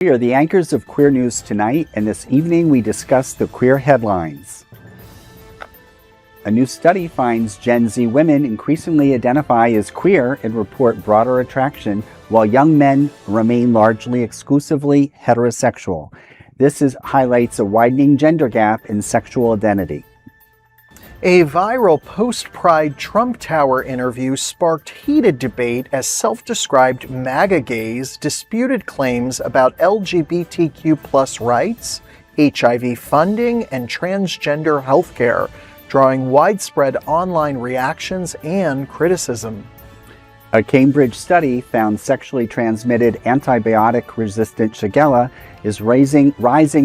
We are the anchors of Queer News Tonight, and this evening we discuss the queer headlines. A new study finds Gen Z women increasingly identify as queer and report broader attraction, while young men remain largely exclusively heterosexual. This highlights a widening gender gap in sexual identity. A viral post-Pride Trump Tower interview sparked heated debate as self-described MAGA gays disputed claims about LGBTQ+ rights, HIV funding, and transgender healthcare, drawing widespread online reactions and criticism. A Cambridge study found sexually transmitted antibiotic-resistant Shigella is rising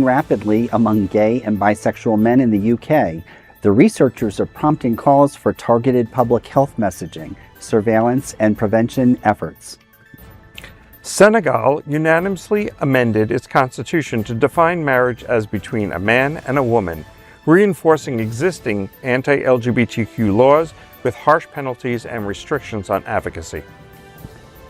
rapidly among gay and bisexual men in the UK. The researchers are prompting calls for targeted public health messaging, surveillance, and prevention efforts. Senegal unanimously amended its constitution to define marriage as between a man and a woman, reinforcing existing anti-LGBTQ laws with harsh penalties and restrictions on advocacy.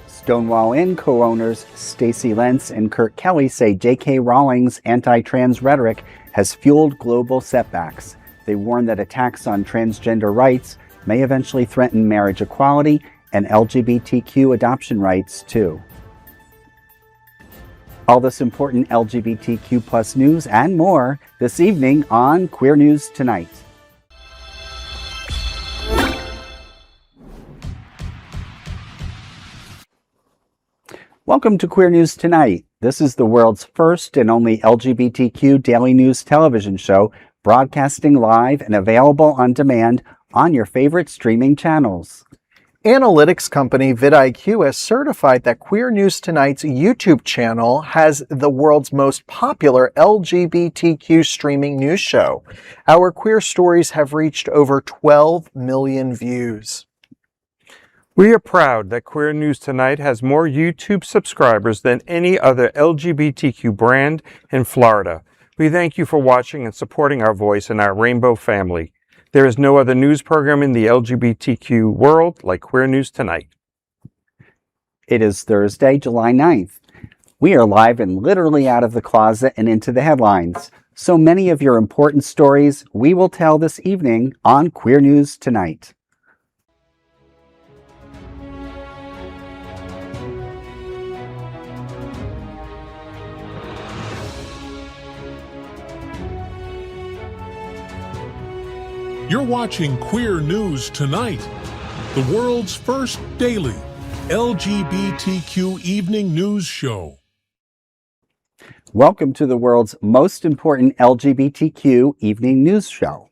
Stonewall Inn co-owners Stacey Lentz and Kurt Kelly say J.K. Rowling's anti-trans rhetoric has fueled global setbacks. They warn that attacks on transgender rights may eventually threaten marriage equality and LGBTQ adoption rights, too. All this important LGBTQ+ news and more this evening on Queer News Tonight. Welcome to Queer News Tonight. This is the world's first and only LGBTQ daily news television show, broadcasting live and available on demand on your favorite streaming channels. Analytics company vidIQ has certified that Queer News Tonight's YouTube channel has the world's most popular LGBTQ streaming news show. Our queer stories have reached over 12 million views. We are proud that Queer News Tonight has more YouTube subscribers than any other LGBTQ brand in Florida. We thank you for watching and supporting our voice and our rainbow family. There is no other news program in the LGBTQ world like Queer News Tonight. It is Thursday, July 9th. We are live and literally out of the closet and into the headlines. So many of your important stories we will tell this evening on Queer News Tonight. You're watching Queer News Tonight, the world's first daily LGBTQ evening news show. Welcome to the world's most important LGBTQ evening news show.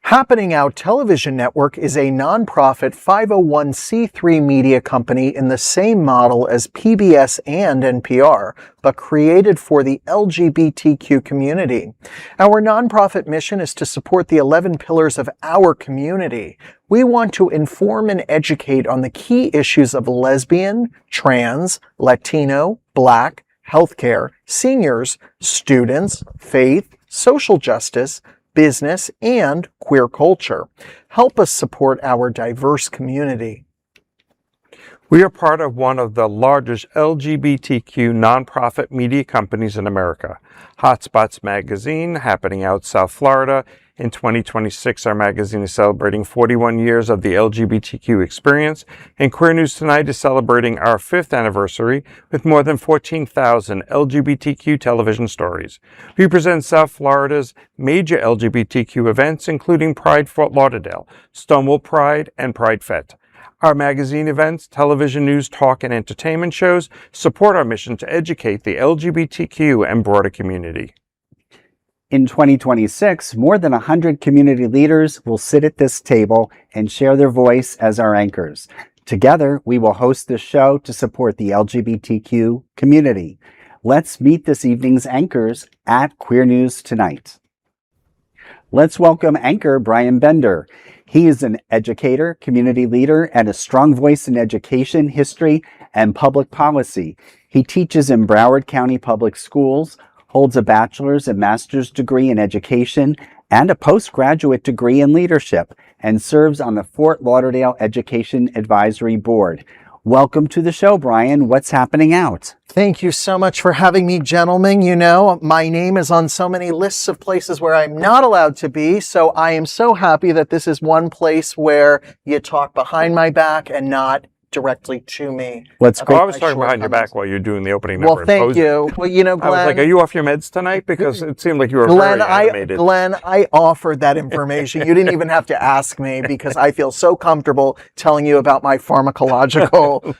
Happening Out Television Network is a nonprofit 501c3 media company in the same model as PBS and NPR, but created for the LGBTQ community. Our nonprofit mission is to support the 11 pillars of our community. We want to inform and educate on the key issues of lesbian, trans, Latino, Black, healthcare, seniors, students, faith, social justice, business, and queer culture. Help us support our diverse community. We are part of one of the largest LGBTQ nonprofit media companies in America. Hotspots Magazine, happening out South Florida. In 2026, our magazine is celebrating 41 years of the LGBTQ experience, and Queer News Tonight is celebrating our 5th anniversary with more than 14,000 LGBTQ television stories. We present South Florida's major LGBTQ events, including Pride Fort Lauderdale, Stonewall Pride, and Pride Fete. Our magazine events, television news, talk, and entertainment shows support our mission to educate the LGBTQ and broader community. In 2026, more than 100 community leaders will sit at this table and share their voice as our anchors. Together, we will host this show to support the LGBTQ community. Let's meet this evening's anchors at Queer News Tonight. Let's welcome anchor Brian Bender. He is an educator, community leader, and a strong voice in education, history, and public policy. He teaches in Broward County Public Schools, holds a bachelor's and master's degree in education and a postgraduate degree in leadership, and serves on the Fort Lauderdale Education Advisory Board. Welcome to the show, Brian. What's happening out? Thank you so much for having me, gentlemen. You know, my name is on so many lists of places where I'm not allowed to be, so I am so happy that this is one place where you talk behind my back and not directly to me. What's great? I was talking behind your back while you're doing the opening number. Well, thank you. Well, you know, Glenn. I was like, are you off your meds tonight? Because it seemed like you were Glenn, very animated. Glenn, I offered that information. You didn't even have to ask me because I feel so comfortable telling you about my pharmacological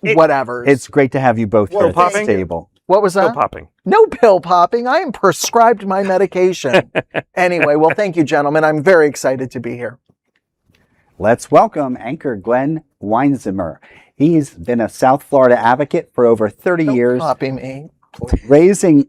whatever. It's great to have you both here at this popping? table. What was that? Still popping. No pill popping. I am prescribed my medication. Anyway, well, thank you, gentlemen. I'm very excited to be here. Let's welcome anchor Glen Weinzimer. He's been a South Florida advocate for over 30 years, Copy me. raising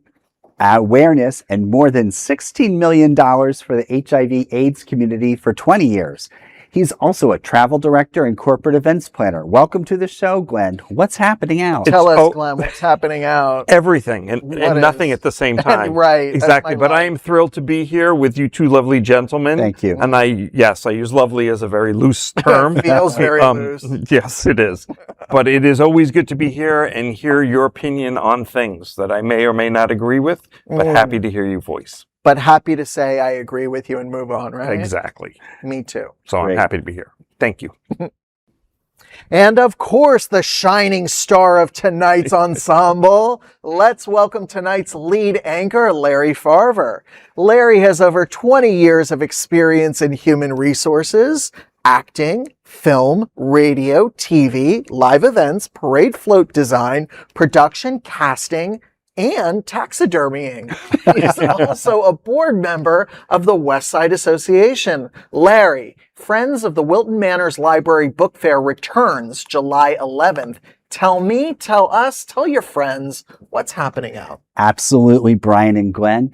awareness and more than $16 million for the HIV/AIDS community for 20 years. He's also a travel director and corporate events planner. Welcome to the show, Glen. What's happening out? Tell us, Glenn, what's happening out? Everything and nothing at the same time. Right. Exactly. But I am thrilled to be here with you two lovely gentlemen. Thank you. And I use lovely as a very loose term. Feels very loose. Yes, it is. But it is always good to be here and hear your opinion on things that I may or may not agree with, but happy to hear you voice. But happy to say I agree with you and move on, right? Exactly. Me too. So Great. I'm happy to be here. Thank you. And of course, the shining star of tonight's ensemble. Let's welcome tonight's lead anchor, Larry Farver. Larry has over 20 years of experience in human resources, acting, film, radio, TV, live events, parade float design, production, casting, and taxidermying. He's also a board member of the West Side Association. Larry, Friends of the Wilton Manors Library Book Fair returns July 11th. Tell me, tell us, tell your friends what's happening out. Absolutely, Brian and Glenn.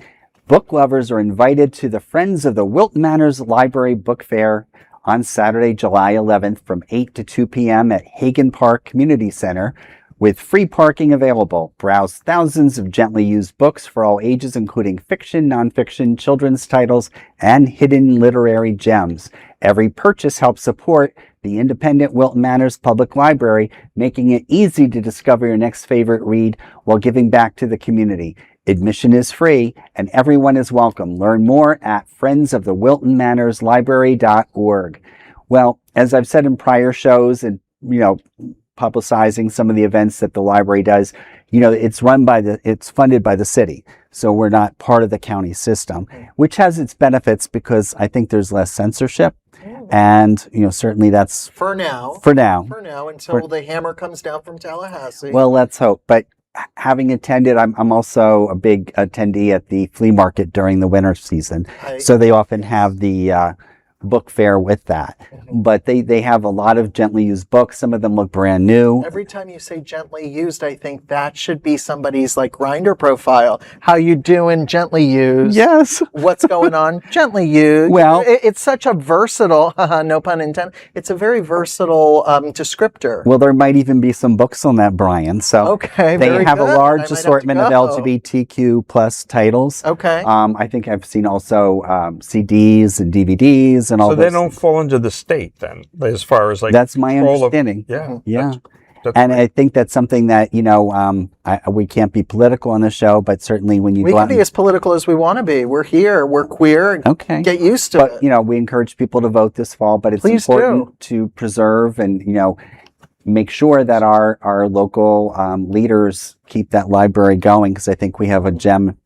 Book lovers are invited to the Friends of the Wilton Manors Library Book Fair on Saturday, July 11th from 8 to 2 p.m. at Hagen Park Community Center. With free parking available. Browse thousands of gently used books for all ages, including fiction, nonfiction, children's titles, and hidden literary gems. Every purchase helps support the independent Wilton Manors Public Library, making it easy to discover your next favorite read while giving back to the community. Admission is free and everyone is welcome. Learn more at friendsofthewiltonmanorslibrary.org. Well, as I've said in prior shows and, publicizing some of the events that the library does, it's funded by the city. So we're not part of the county system, which has its benefits because I think there's less censorship. And, certainly that's For now, until the hammer comes down from Tallahassee. Well, let's hope. But having attended, I'm also a big attendee at the flea market during the winter season. So they often have the book fair with that. But they have a lot of gently used books. Some of them look brand new. Every time you say gently used, I think that should be somebody's Grindr profile. How you doing? Gently used. Yes. What's going on? Gently used. Well, it's such a versatile, no pun intended. It's a very versatile descriptor. Well, there might even be some books on that, Brian. So okay, they very have good. a large assortment of LGBTQ plus titles. Okay. I think I've seen also CDs and DVDs and all So those. they don't fall under the state then, as far as That's my understanding. Yeah. That's And great. I think that's something that, we can't be political on the show, but certainly when you we go can out be as political as we want to be. We're here. We're queer. Okay. Get used to But, it. we encourage people to vote this fall, but it's Please important to preserve and, make sure that our local leaders keep that library going, because I think we have a gem,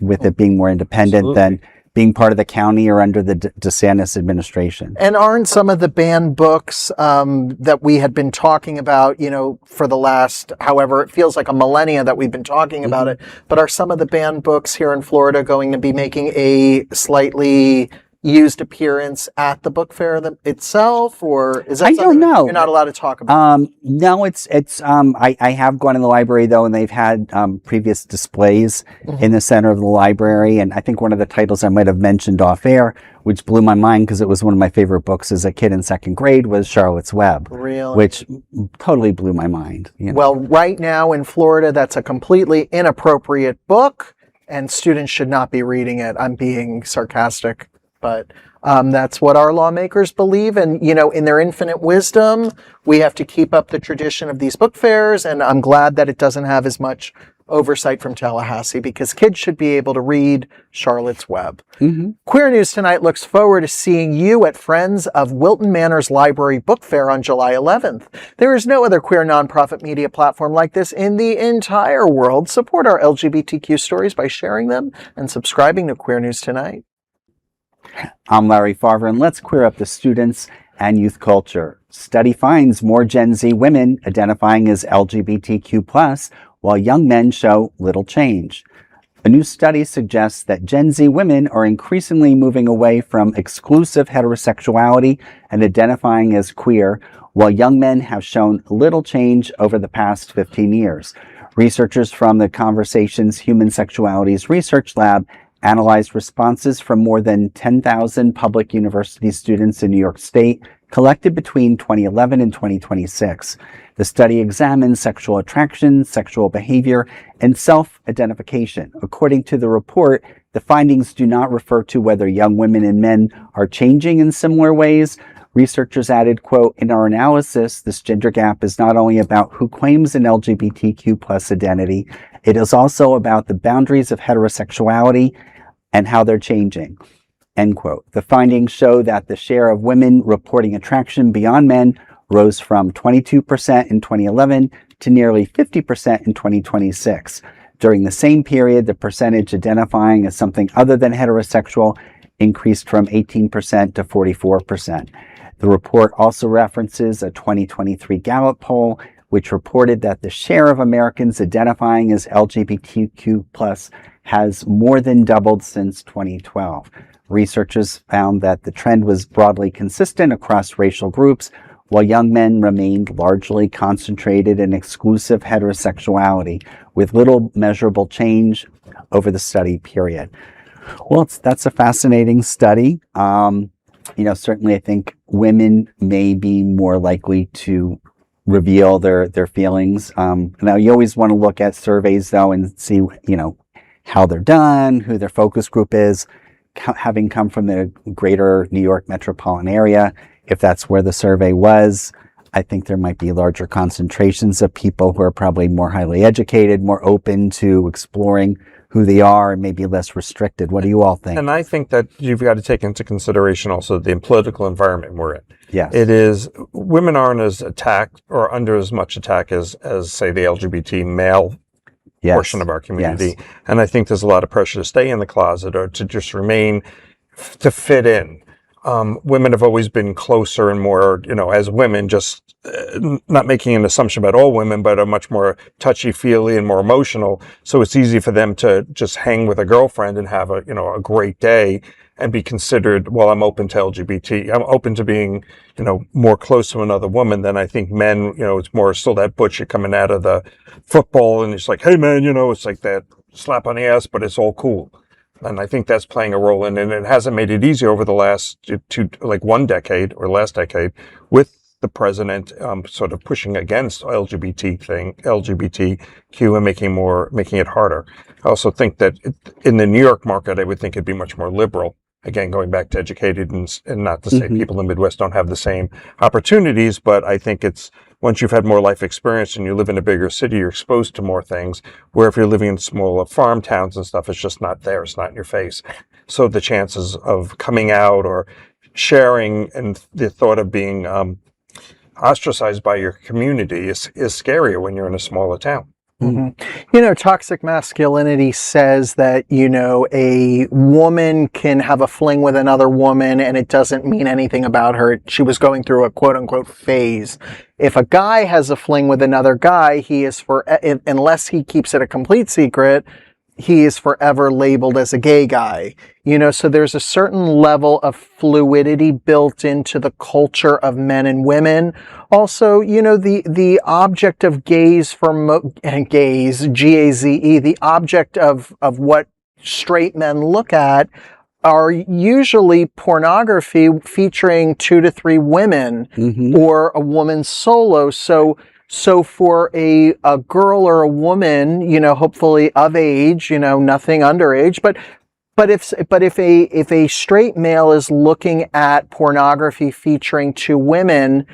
with it being more independent than being part of the county or under the DeSantis administration. And aren't some of the banned books that we had been talking about, for the last, however, it feels like a millennia that we've been talking about it, but are some of the banned books here in Florida going to be making a slightly used appearance at the book fair itself, or is that I don't know. You're not allowed to talk about? No, it's I have gone in the library though, and they've had previous displays in the center of the library, and I think one of the titles I might have mentioned off air, which blew my mind because it was one of my favorite books as a kid in second grade, was Charlotte's Web. Really? Which totally blew my mind. Well, right now in Florida, that's a completely inappropriate book, and students should not be reading it. I'm being sarcastic. But that's what our lawmakers believe. And, in their infinite wisdom, we have to keep up the tradition of these book fairs. And I'm glad that it doesn't have as much oversight from Tallahassee, because kids should be able to read Charlotte's Web. Mm-hmm. Queer News Tonight looks forward to seeing you at Friends of Wilton Manors Library Book Fair on July 11th. There is no other queer nonprofit media platform like this in the entire world. Support our LGBTQ stories by sharing them and subscribing to Queer News Tonight. I'm Larry Farver, and let's queer up the students and youth culture. Study finds more Gen Z women identifying as LGBTQ+, while young men show little change. A new study suggests that Gen Z women are increasingly moving away from exclusive heterosexuality and identifying as queer, while young men have shown little change over the past 15 years. Researchers from the Conversations Human Sexualities Research Lab analyzed responses from more than 10,000 public university students in New York State, collected between 2011 and 2026. The study examines sexual attraction, sexual behavior, and self-identification. According to the report, the findings do not refer to whether young women and men are changing in similar ways. Researchers added, quote, "In our analysis, this gender gap is not only about who claims an LGBTQ+ identity, it is also about the boundaries of heterosexuality and how they're changing." End quote. The findings show that the share of women reporting attraction beyond men rose from 22% in 2011 to nearly 50% in 2026. During the same period, the percentage identifying as something other than heterosexual increased from 18% to 44%. The report also references a 2023 Gallup poll, which reported that the share of Americans identifying as LGBTQ+ has more than doubled since 2012. Researchers found that the trend was broadly consistent across racial groups, while young men remained largely concentrated in exclusive heterosexuality, with little measurable change over the study period. Well, that's a fascinating study. Certainly I think women may be more likely to reveal their feelings. Now, you always want to look at surveys, though, and see, how they're done, who their focus group is. Having come from the greater New York metropolitan area, if that's where the survey was, I think there might be larger concentrations of people who are probably more highly educated, more open to exploring who they are, and maybe less restricted. What do you all think? And I think that you've got to take into consideration also the political environment we're in. Yes. It is, women aren't as attacked or under as much attack as say, the LGBT male portion of our community. Yes. And I think there's a lot of pressure to stay in the closet or to just remain, to fit in. Women have always been closer and more, as women, just not making an assumption about all women, but are much more touchy-feely and more emotional. So it's easy for them to just hang with a girlfriend and have a great day and be considered, well, I'm open to LGBT. I'm open to being, more close to another woman than I think men, it's more still that butcher coming out of the football and it's like, hey man, it's like that slap on the ass, but it's all cool. And I think that's playing a role in it. And it hasn't made it easier over the last last decade with the president sort of pushing against LGBTQ and making it harder. I also think that in the New York market, I would think it'd be much more liberal. Again, going back to educated and not to say people in the Midwest don't have the same opportunities, but I think it's once you've had more life experience and you live in a bigger city, you're exposed to more things, where if you're living in smaller farm towns and stuff, it's just not there. It's not in your face. So the chances of coming out or sharing and the thought of being ostracized by your community is scarier when you're in a smaller town. Mm-hmm. Toxic masculinity says that, a woman can have a fling with another woman and it doesn't mean anything about her. She was going through a quote unquote phase. If a guy has a fling with another guy, unless he keeps it a complete secret, he is forever labeled as a gay guy. So there's a certain level of fluidity built into the culture of men and women. Also, the object of gaze gaze, G-A-Z-E, the object of what straight men look at are usually pornography featuring 2 to 3 women or a woman solo. So for a girl or a woman, hopefully of age, nothing underage, but But if a straight male is looking at pornography featuring two women,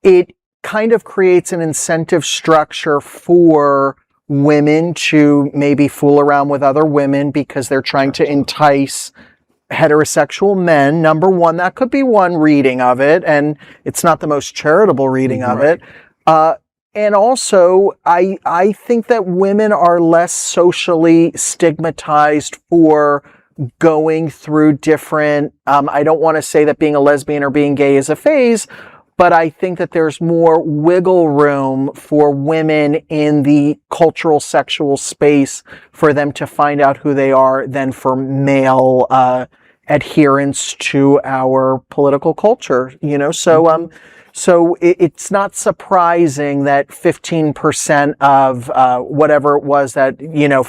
it kind of creates an incentive structure for women to maybe fool around with other women because they're trying to entice heterosexual men. Number one, that could be one reading of it, and it's not the most charitable reading of it. And also, I think that women are less socially stigmatized for going through different, I don't want to say that being a lesbian or being gay is a phase, but I think that there's more wiggle room for women in the cultural sexual space for them to find out who they are than for male adherence to our political culture, you know? So it's not surprising that 15% of whatever it was that, you know,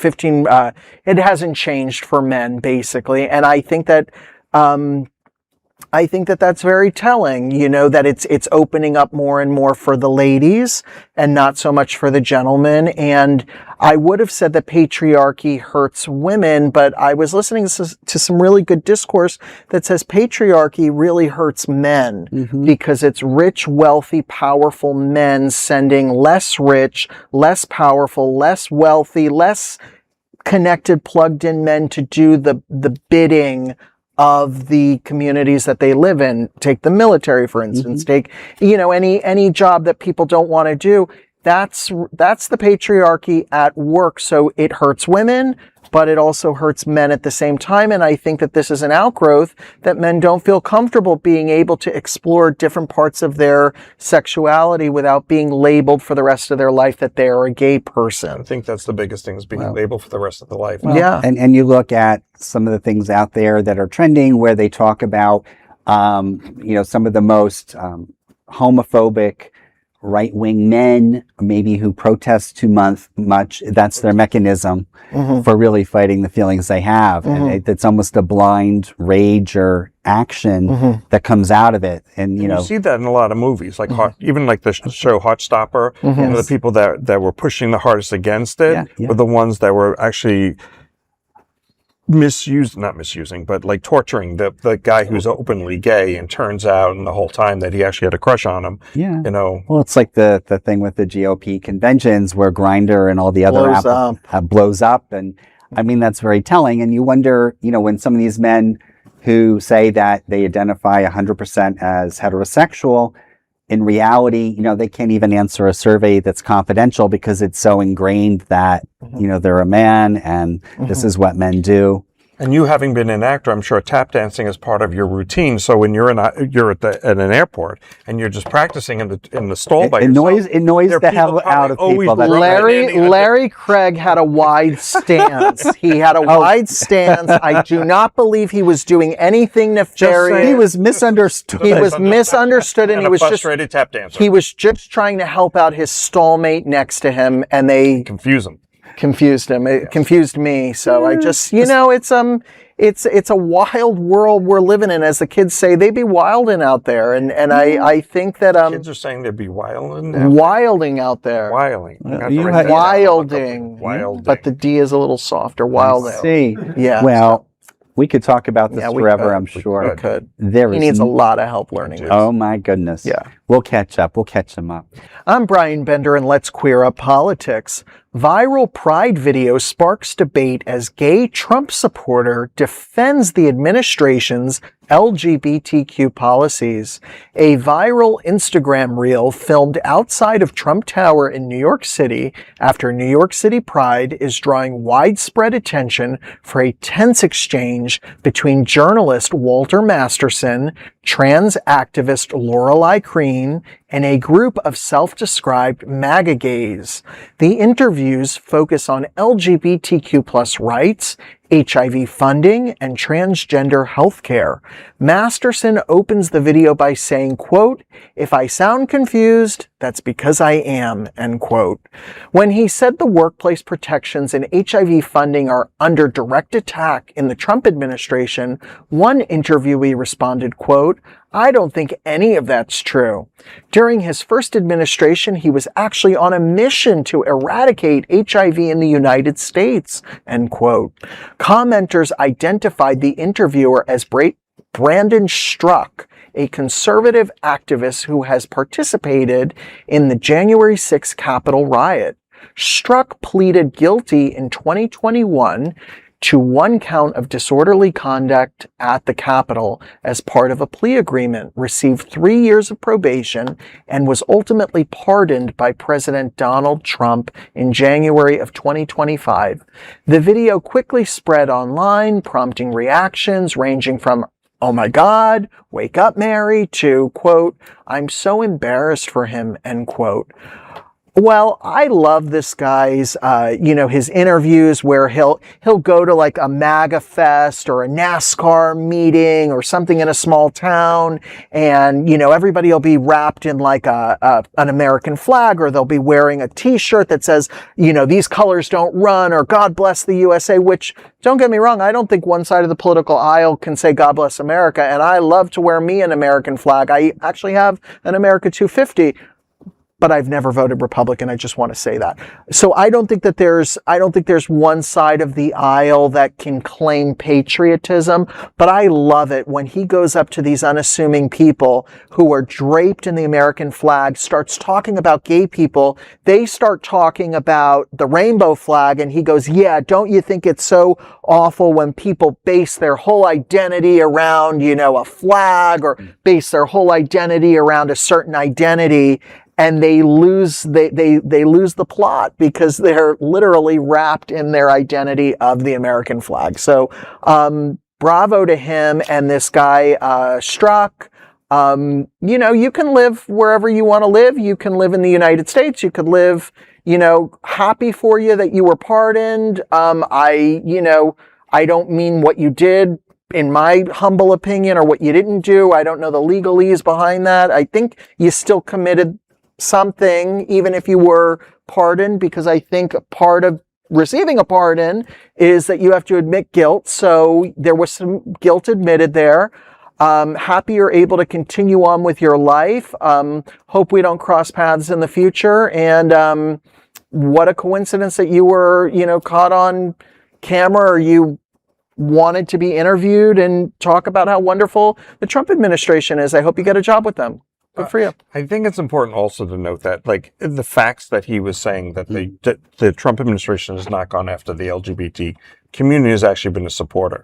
it hasn't changed for men, basically. And I think that that's very telling, you know, that it's opening up more and more for the ladies and not so much for the gentlemen. And I would have said that patriarchy hurts women, but I was listening to some really good discourse that says patriarchy really hurts men because it's rich, wealthy, powerful men sending less rich, less powerful, less wealthy, less connected, plugged in men to do the bidding of the communities that they live in. Take the military, for instance. Take, you know, any job that people don't want to do. That's the patriarchy at work. So it hurts women, but it also hurts men at the same time. And I think that this is an outgrowth that men don't feel comfortable being able to explore different parts of their sexuality without being labeled for the rest of their life that they are a gay person. I think that's the biggest thing, is being labeled for the rest of the life. Yeah. And you look at some of the things out there that are trending where they talk about, you know, some of the most homophobic right-wing men, maybe who protest too much. That's their mechanism for really fighting the feelings they have. And it's almost a blind rage or action that comes out of it. And, you see that in a lot of movies, like even like the show Heartstopper. You know, the people that were pushing the hardest against it were the ones that were actually not misusing, but like torturing the guy who's openly gay, and turns out in the whole time that he actually had a crush on him. You know. Well, it's like the thing with the GOP conventions where Grindr and all the other blows up. And I mean, that's very telling. And you wonder, you know, when some of these men who say that they identify 100% as heterosexual, in reality, you know, they can't even answer a survey that's confidential because it's so ingrained that, you know, they're a man and this is what men do. And you, having been an actor, I'm sure tap dancing is part of your routine. So when you're at an airport and you're just practicing in the stall by yourself, it annoys the hell out of people. Larry Craig had a wide stance. He had a wide stance. I do not believe he was doing anything nefarious. He was misunderstood. He was misunderstood, and he was frustrated tap dancer. He was just trying to help out his stallmate next to him, and they confused him. It confused me. So I just, you know, it's a wild world we're living in. As the kids say, they be wilding out there. And I think that, kids are saying they'd be wilding out there. Wilding. But the D is a little softer. Wilding. See. Yeah. Well, we could talk about this forever, I'm sure. We could. He needs a lot of help learning this. Oh my goodness. Yeah. We'll catch up. We'll catch him up. I'm Brian Bender, and let's queer up politics. Viral pride video sparks debate as gay Trump supporter defends the administration's LGBTQ policies. A viral Instagram reel filmed outside of Trump Tower in New York City after New York City Pride is drawing widespread attention for a tense exchange between journalist Walter Masterson, trans activist Lorelei Crean, and a group of self-described MAGA gays. The interviews focus on LGBTQ+ rights, HIV funding, and transgender healthcare. Masterson opens the video by saying, quote, "If I sound confused, That's because I am, end quote. When he said the workplace protections and HIV funding are under direct attack in the Trump administration, one interviewee responded, quote, I don't think any of that's true. During his first administration, he was actually on a mission to eradicate HIV in the United States, end quote. Commenters identified the interviewer as Brandon Struck, a conservative activist who has participated in the January 6th Capitol riot. Struck pleaded guilty in 2021 to one count of disorderly conduct at the Capitol as part of a plea agreement, received 3 years of probation, and was ultimately pardoned by President Donald Trump in January of 2025. The video quickly spread online, prompting reactions ranging from oh my God, wake up, Mary, to, quote, I'm so embarrassed for him, end quote. Well, I love this guy's, his interviews where he'll go to like a MAGA fest or a NASCAR meeting or something in a small town, and everybody will be wrapped in like an American flag, or they'll be wearing a T-shirt that says, these colors don't run, or God bless the USA. Which, don't get me wrong, I don't think one side of the political aisle can say God bless America, and I love to wear me an American flag. I actually have an America 250. But I've never voted Republican. I just want to say that. So I don't think there's one side of the aisle that can claim patriotism, but I love it when he goes up to these unassuming people who are draped in the American flag, starts talking about gay people. They start talking about the rainbow flag, and he goes, yeah, don't you think it's so awful when people base their whole identity around, a flag, or base their whole identity around a certain identity? And they lose the plot because they're literally wrapped in their identity of the American flag. So, bravo to him and this guy, Struck. You can live wherever you want to live. You can live in the United States. You could live, happy for you that you were pardoned. I don't mean what you did, in my humble opinion, or what you didn't do. I don't know the legalese behind that. I think you still committed something, even if you were pardoned, because I think part of receiving a pardon is that you have to admit guilt. So there was some guilt admitted there. Happy you're able to continue on with your life. Hope we don't cross paths in the future. And what a coincidence that you were, caught on camera, or you wanted to be interviewed and talk about how wonderful the Trump administration is. I hope you get a job with them. Good for you. I think it's important also to note that, like, the facts that he was saying that the Trump administration has not gone after the LGBT community has actually been a supporter.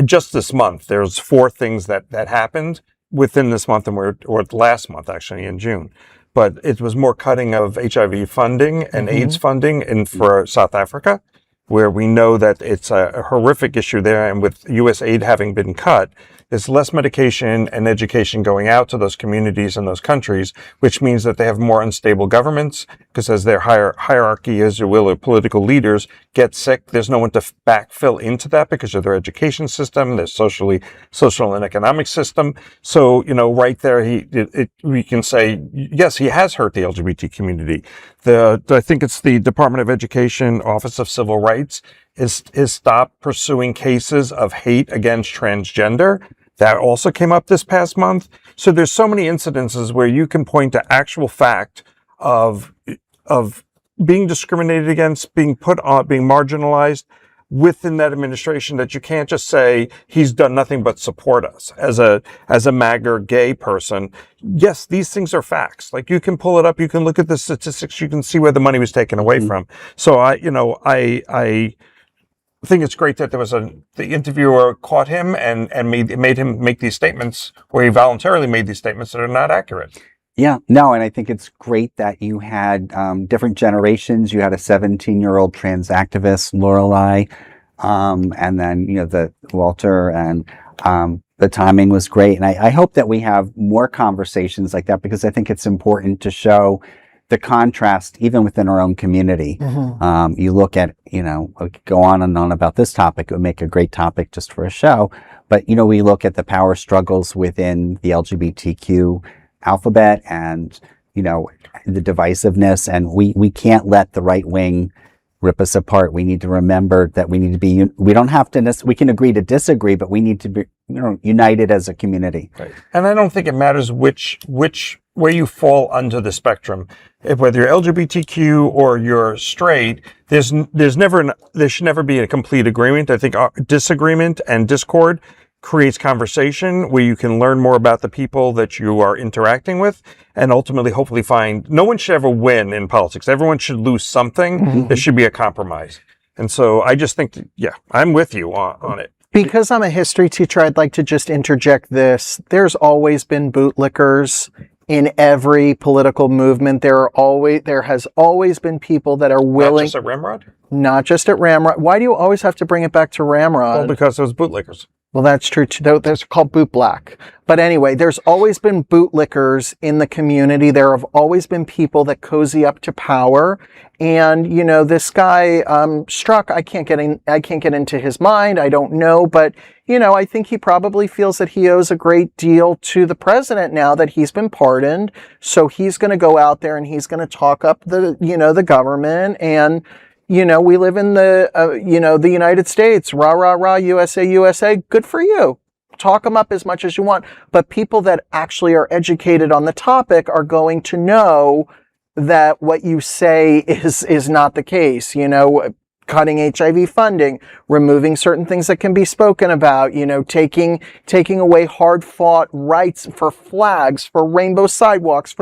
Just this month, there's 4 things that happened within this month, or last month, actually, in June. But it was more cutting of HIV funding and AIDS funding for South Africa, where we know that it's a horrific issue there, and with U.S. aid having been cut, there's less medication and education going out to those communities and those countries, which means that they have more unstable governments, because as their hierarchy, as you will, or political leaders get sick, there's no one to backfill into that because of their education system, their social and economic system. So, right there, we can say, yes, he has hurt the LGBT community. I think it's the Department of Education Office of Civil Rights is stopped pursuing cases of hate against transgender. That also came up this past month. So there's so many incidences where you can point to actual fact of being discriminated against, being put on, being marginalized within that administration, that you can't just say he's done nothing but support us as a MAGA gay person. Yes, these things are facts. Like, you can pull it up, you can look at the statistics, you can see where the money was taken away from. So I think it's great that the interviewer caught him and made him make these statements, where he voluntarily made these statements that are not accurate. Yeah, no, and I think it's great that you had different generations. You had a 17-year-old trans activist, Lorelei, and then, the Walter, and the timing was great. And I hope that we have more conversations like that, because I think it's important to show the contrast even within our own community. You look at, we could go on and on about this topic. It would make a great topic just for a show. But, we look at the power struggles within the LGBTQ alphabet, and, the divisiveness, and we can't let the right wing rip us apart. We need to remember that we need to be, we don't have to, we can agree to disagree, but we need to be, united as a community. Right. And I don't think it matters which where you fall under the spectrum. Whether you're LGBTQ or you're straight, there should never be a complete agreement. I think disagreement and discord creates conversation where you can learn more about the people that you are interacting with, and ultimately hopefully find, no one should ever win in politics. Everyone should lose something. Mm-hmm. There should be a compromise. And so I just think, I'm with you on it. Because I'm a history teacher, I'd like to just interject this. There's always been bootlickers in every political movement. There has always been people that are willing. Not just at Ramrod? Not just at Ramrod. Why do you always have to bring it back to Ramrod? Well, because those bootlickers. Well, that's true too. Those are called boot black. But anyway, there's always been bootlickers in the community. There have always been people that cozy up to power. And, this guy, Struck, I can't get into his mind. I don't know. But, I think he probably feels that he owes a great deal to the president now that he's been pardoned. So he's going to go out there and he's going to talk up the government. And, we live in the United States, rah, rah, rah, USA, USA. Good for you. Talk them up as much as you want. But people that actually are educated on the topic are going to know that what you say is not the case. Cutting HIV funding, removing certain things that can be spoken about, taking away hard fought rights for flags, for rainbow sidewalks,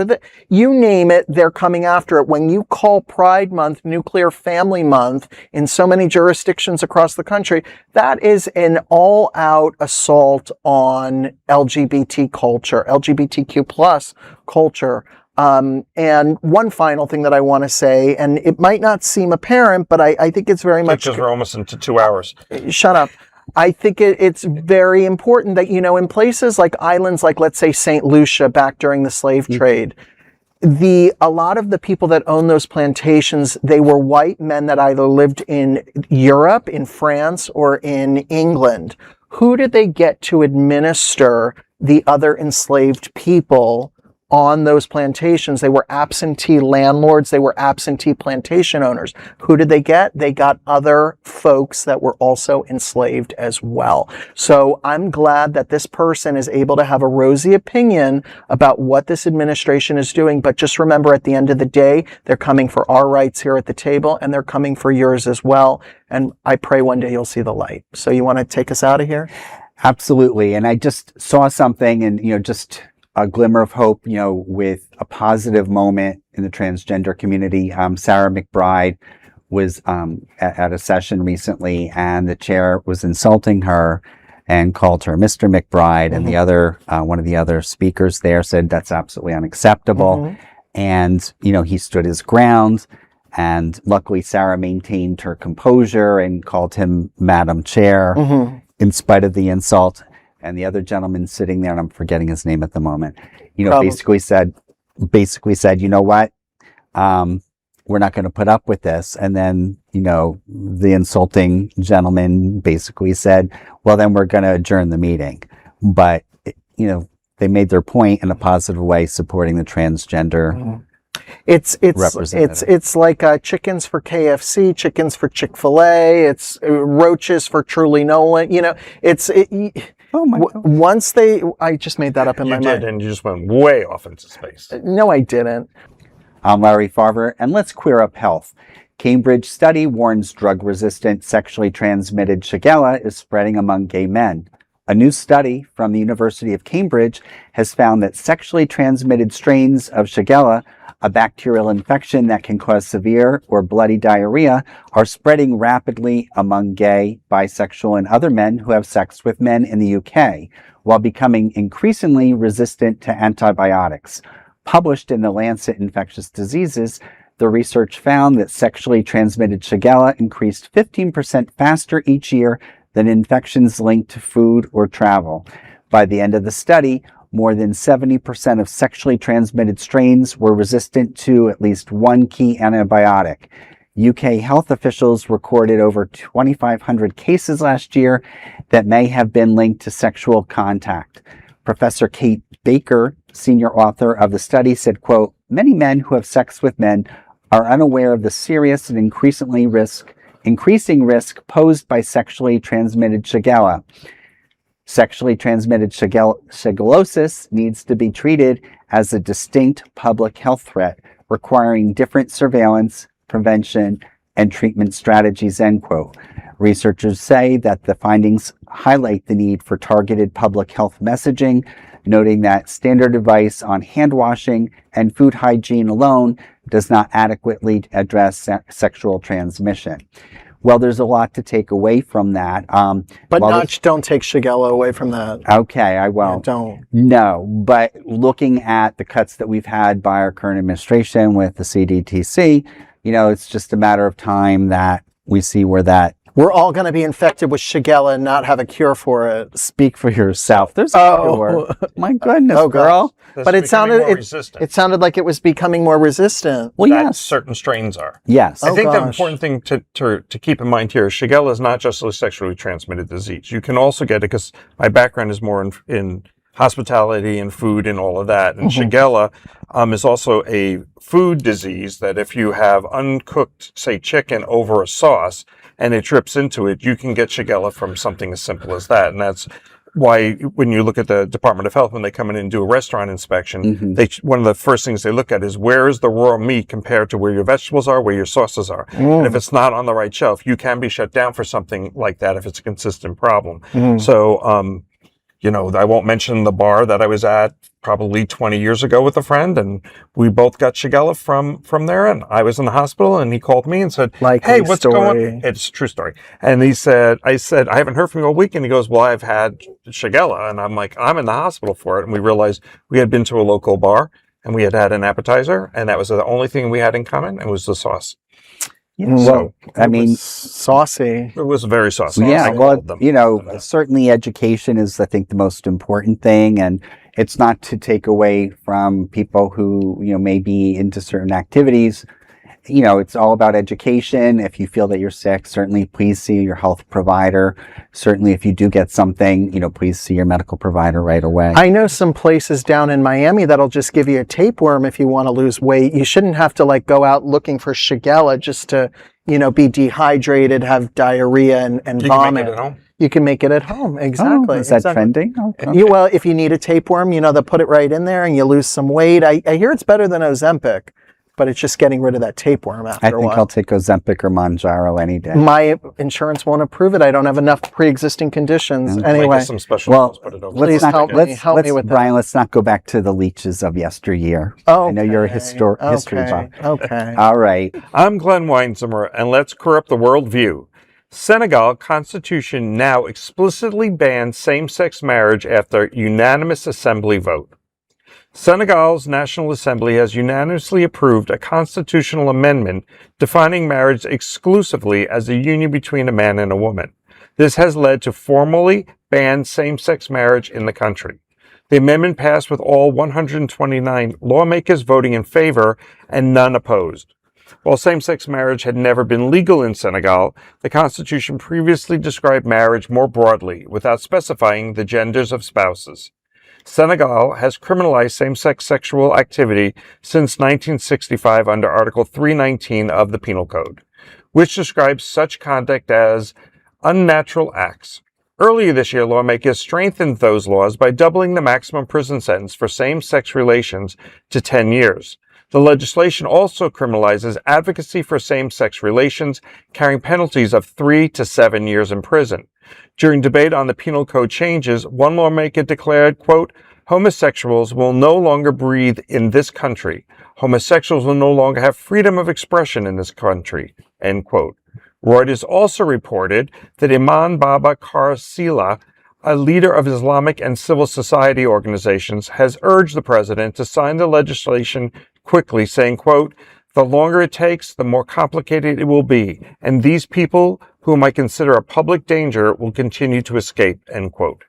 you name it, they're coming after it. When you call Pride Month Nuclear Family Month in so many jurisdictions across the country, that is an all out assault on LGBT culture, LGBTQ plus culture. And one final thing that I want to say, and it might not seem apparent, but I think it's very much... Because we're almost into 2 hours. Shut up. I think it's very important that, in places like islands like, let's say, St. Lucia back during the slave trade, a lot of the people that own those plantations, they were white men that either lived in Europe, in France, or in England. Who did they get to administer the other enslaved people on those plantations? They were absentee landlords. They were absentee plantation owners. Who did they get? They got other folks that were also enslaved as well. So I'm glad that this person is able to have a rosy opinion about what this administration is doing. But just remember, at the end of the day, they're coming for our rights here at the table, and they're coming for yours as well. And I pray one day you'll see the light. So you want to take us out of here? Absolutely. And I just saw something, and, just a glimmer of hope, with a positive moment in the transgender community. Sarah McBride was at a session recently, and the chair was insulting her and called her Mr. McBride. Mm-hmm. And the other one of the other speakers there said that's absolutely unacceptable. Mm-hmm. And he stood his ground. And luckily, Sarah maintained her composure and called him Madam Chair, mm-hmm. in spite of the insult. And the other gentleman sitting there, and I'm forgetting his name at the moment, basically said, you know what? We're not going to put up with this. And then, the insulting gentleman basically said, well, then we're going to adjourn the meeting. But, they made their point in a positive way, supporting the transgender. Mm-hmm. It's like chickens for KFC, chickens for Chick-fil-A. It's roaches for Truly Nolan. Oh my God. I just made that up in my mind. You did, and you just went way off into space. No, I didn't. I'm Larry Farver, and let's queer up health. Cambridge study warns drug-resistant sexually transmitted Shigella is spreading among gay men. A new study from the University of Cambridge has found that sexually transmitted strains of Shigella, a bacterial infection that can cause severe or bloody diarrhea, are spreading rapidly among gay, bisexual, and other men who have sex with men in the UK, while becoming increasingly resistant to antibiotics. Published in the Lancet Infectious Diseases, the research found that sexually transmitted Shigella increased 15% faster each year than infections linked to food or travel. By the end of the study, more than 70% of sexually transmitted strains were resistant to at least one key antibiotic. UK health officials recorded over 2,500 cases last year that may have been linked to sexual contact. Professor Kate Baker senior author of the study, said, quote, "Many men who have sex with men are unaware of the serious and increasing risk posed by sexually transmitted Shigella. Sexually transmitted shigellosis needs to be treated as a distinct public health threat, requiring different surveillance, prevention, and treatment strategies," end quote. Researchers say that the findings highlight the need for targeted public health messaging, noting that standard advice on hand washing and food hygiene alone does not adequately address sexual transmission. Well, there's a lot to take away from that. But don't take Shigella away from that. Okay, I won't. Yeah, don't. No, but looking at the cuts that we've had by our current administration with the CDTC, it's just a matter of time that we see where that. We're all going to be infected with Shigella and not have a cure for it. Speak for yourself. There's a cure. My goodness, girl. But it sounded like it was becoming more resistant. Well, that yes. certain strains are. Yes. I think the important thing to keep in mind here is Shigella is not just a sexually transmitted disease. You can also get it, because my background is more in hospitality and food and all of that. And Shigella is also a food disease that if you have uncooked, say, chicken over a sauce and it drips into it, you can get Shigella from something as simple as that. And that's why when you look at the Department of Health, when they come in and do a restaurant inspection, one of the first things they look at is where is the raw meat compared to where your vegetables are, where your sauces are. And if it's not on the right shelf, you can be shut down for something like that if it's a consistent problem. So, I won't mention the bar that I was at probably 20 years ago with a friend, and we both got Shigella from there. And I was in the hospital, and he called me and said, "Hey, what's going on?" It's a true story. And I said, "I haven't heard from you all week." And he goes, "Well, I've had Shigella." And I'm like, "I'm in the hospital for it." And we realized we had been to a local bar, and we had had an appetizer, and that was the only thing we had in common, and it was the sauce. Well, I mean, saucy. It was very saucy. Yeah, well, certainly education is, I think, the most important thing, and it's not to take away from people who, may be into certain activities. It's all about education. If you feel that you're sick, certainly please see your health provider. Certainly if you do get something, please see your medical provider right away. I know some places down in Miami that'll just give you a tapeworm if you want to lose weight. You shouldn't have to go out looking for Shigella just to, be dehydrated, have diarrhea and vomit. You can make it at home. You can make it at home. Exactly. Oh, is that trending? Okay. Well, if you need a tapeworm, they'll put it right in there and you lose some weight. I hear it's better than Ozempic, but it's just getting rid of that tapeworm after a while. I think I'll take Ozempic or Manjaro any day. My insurance won't approve it. I don't have enough pre-existing conditions. Anyway, some special put it over. Please help me with Brian, that. let's not go back to the leeches of yesteryear. Okay. I know you're a history buff. Okay. All right. I'm Glen Weinzimer, and let's corrupt the worldview. Senegal Constitution now explicitly bans same-sex marriage after unanimous assembly vote. Senegal's National Assembly has unanimously approved a constitutional amendment defining marriage exclusively as a union between a man and a woman. This has led to formally ban same-sex marriage in the country. The amendment passed with all 129 lawmakers voting in favor and none opposed. While same-sex marriage had never been legal in Senegal, the Constitution previously described marriage more broadly, without specifying the genders of spouses. Senegal has criminalized same-sex sexual activity since 1965 under Article 319 of the Penal Code, which describes such conduct as unnatural acts. Earlier this year, lawmakers strengthened those laws by doubling the maximum prison sentence for same-sex relations to 10 years. The legislation also criminalizes advocacy for same-sex relations, carrying penalties of 3 to 7 years in prison. During debate on the penal code changes, one lawmaker declared, quote, "Homosexuals will no longer breathe in this country. Homosexuals will no longer have freedom of expression in this country," end quote. Reuters also reported that Imam Baba Karsila, a leader of Islamic and civil society organizations, has urged the president to sign the legislation quickly, saying, quote, "The longer it takes, the more complicated it will be, and these people, whom I consider a public danger, will continue to escape," end quote.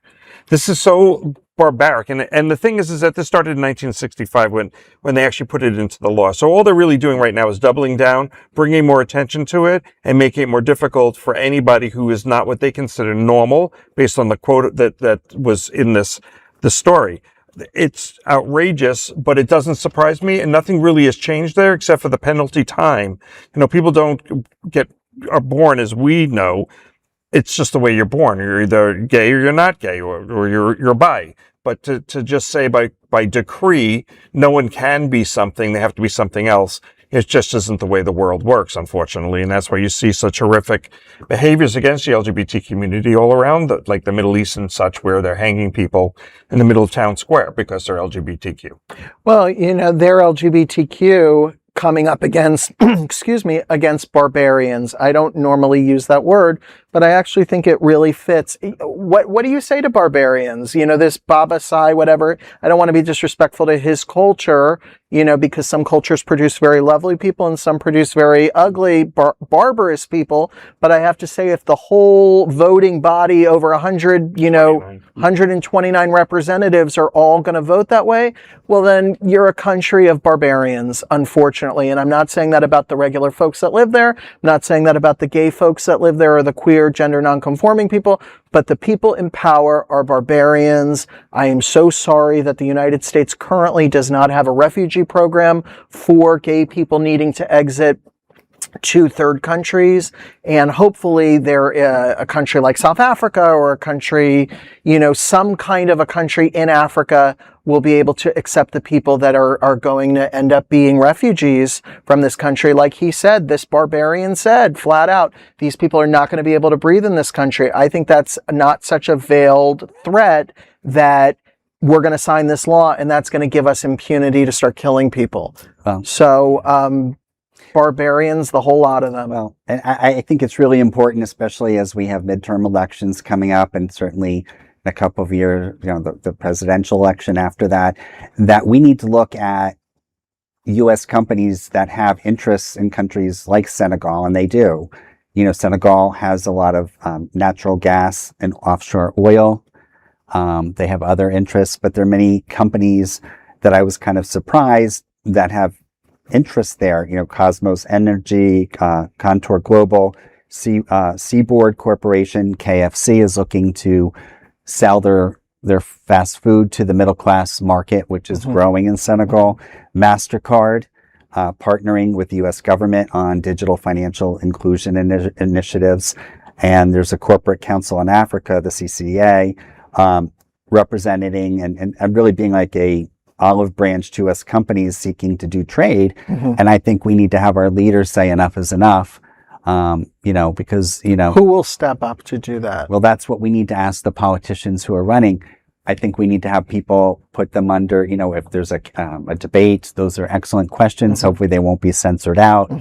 This is so barbaric. And the thing is that this started in 1965 when they actually put it into the law. So all they're really doing right now is doubling down, bringing more attention to it, and making it more difficult for anybody who is not what they consider normal, based on the quote that was in the story. it's outrageous, but it doesn't surprise me, and nothing really has changed there except for the penalty time. People are born as we know. It's just the way you're born. You're either gay or you're not gay, or you're bi. But to just say by decree, no one can be something, they have to be something else, it just isn't the way the world works, unfortunately. And that's why you see such horrific behaviors against the LGBT community all around, like the Middle East and such, where they're hanging people in the middle of town square because they're LGBTQ. Well, they're LGBTQ coming up against, against barbarians. I don't normally use that word, but I actually think it really fits. What do you say to barbarians? This Baba Sai, whatever. I don't want to be disrespectful to his culture, because some cultures produce very lovely people and some produce very ugly, barbarous people. But I have to say, if the whole voting body, over 129 representatives are all going to vote that way, well, then you're a country of barbarians, unfortunately. And I'm not saying that about the regular folks that live there. I'm not saying that about the gay folks that live there or the queer, gender nonconforming people, but the people in power are barbarians. I am so sorry that the United States currently does not have a refugee program for gay people needing to exit to third countries, and hopefully a country like South Africa or a country, some kind of a country in Africa will be able to accept the people that are going to end up being refugees from this country. Like he said, this barbarian said flat out, these people are not going to be able to breathe in this country. I think that's not such a veiled threat that we're going to sign this law and that's going to give us impunity to start killing people. Well, barbarians, the whole lot of them. Well, and I think it's really important, especially as we have midterm elections coming up, and certainly in a couple of years, the presidential election after that, that we need to look at U.S. companies that have interests in countries like Senegal, and they do. Senegal has a lot of natural gas and offshore oil. They have other interests, but there are many companies that I was kind of surprised that have interests there. Cosmos Energy, Contour Global, Seaboard Corporation, KFC is looking to sell their fast food to the middle class market, which is growing in Senegal. MasterCard, partnering with the U.S. government on digital financial inclusion initiatives. And there's a corporate council in Africa, the CCA, representing and really being like a olive branch to us companies seeking to do trade. And I think we need to have our leaders say enough is enough, because, who will step up to do that? Well, that's what we need to ask the politicians who are running. I think we need to have people put them under, if there's a debate, those are excellent questions. Hopefully they won't be censored out.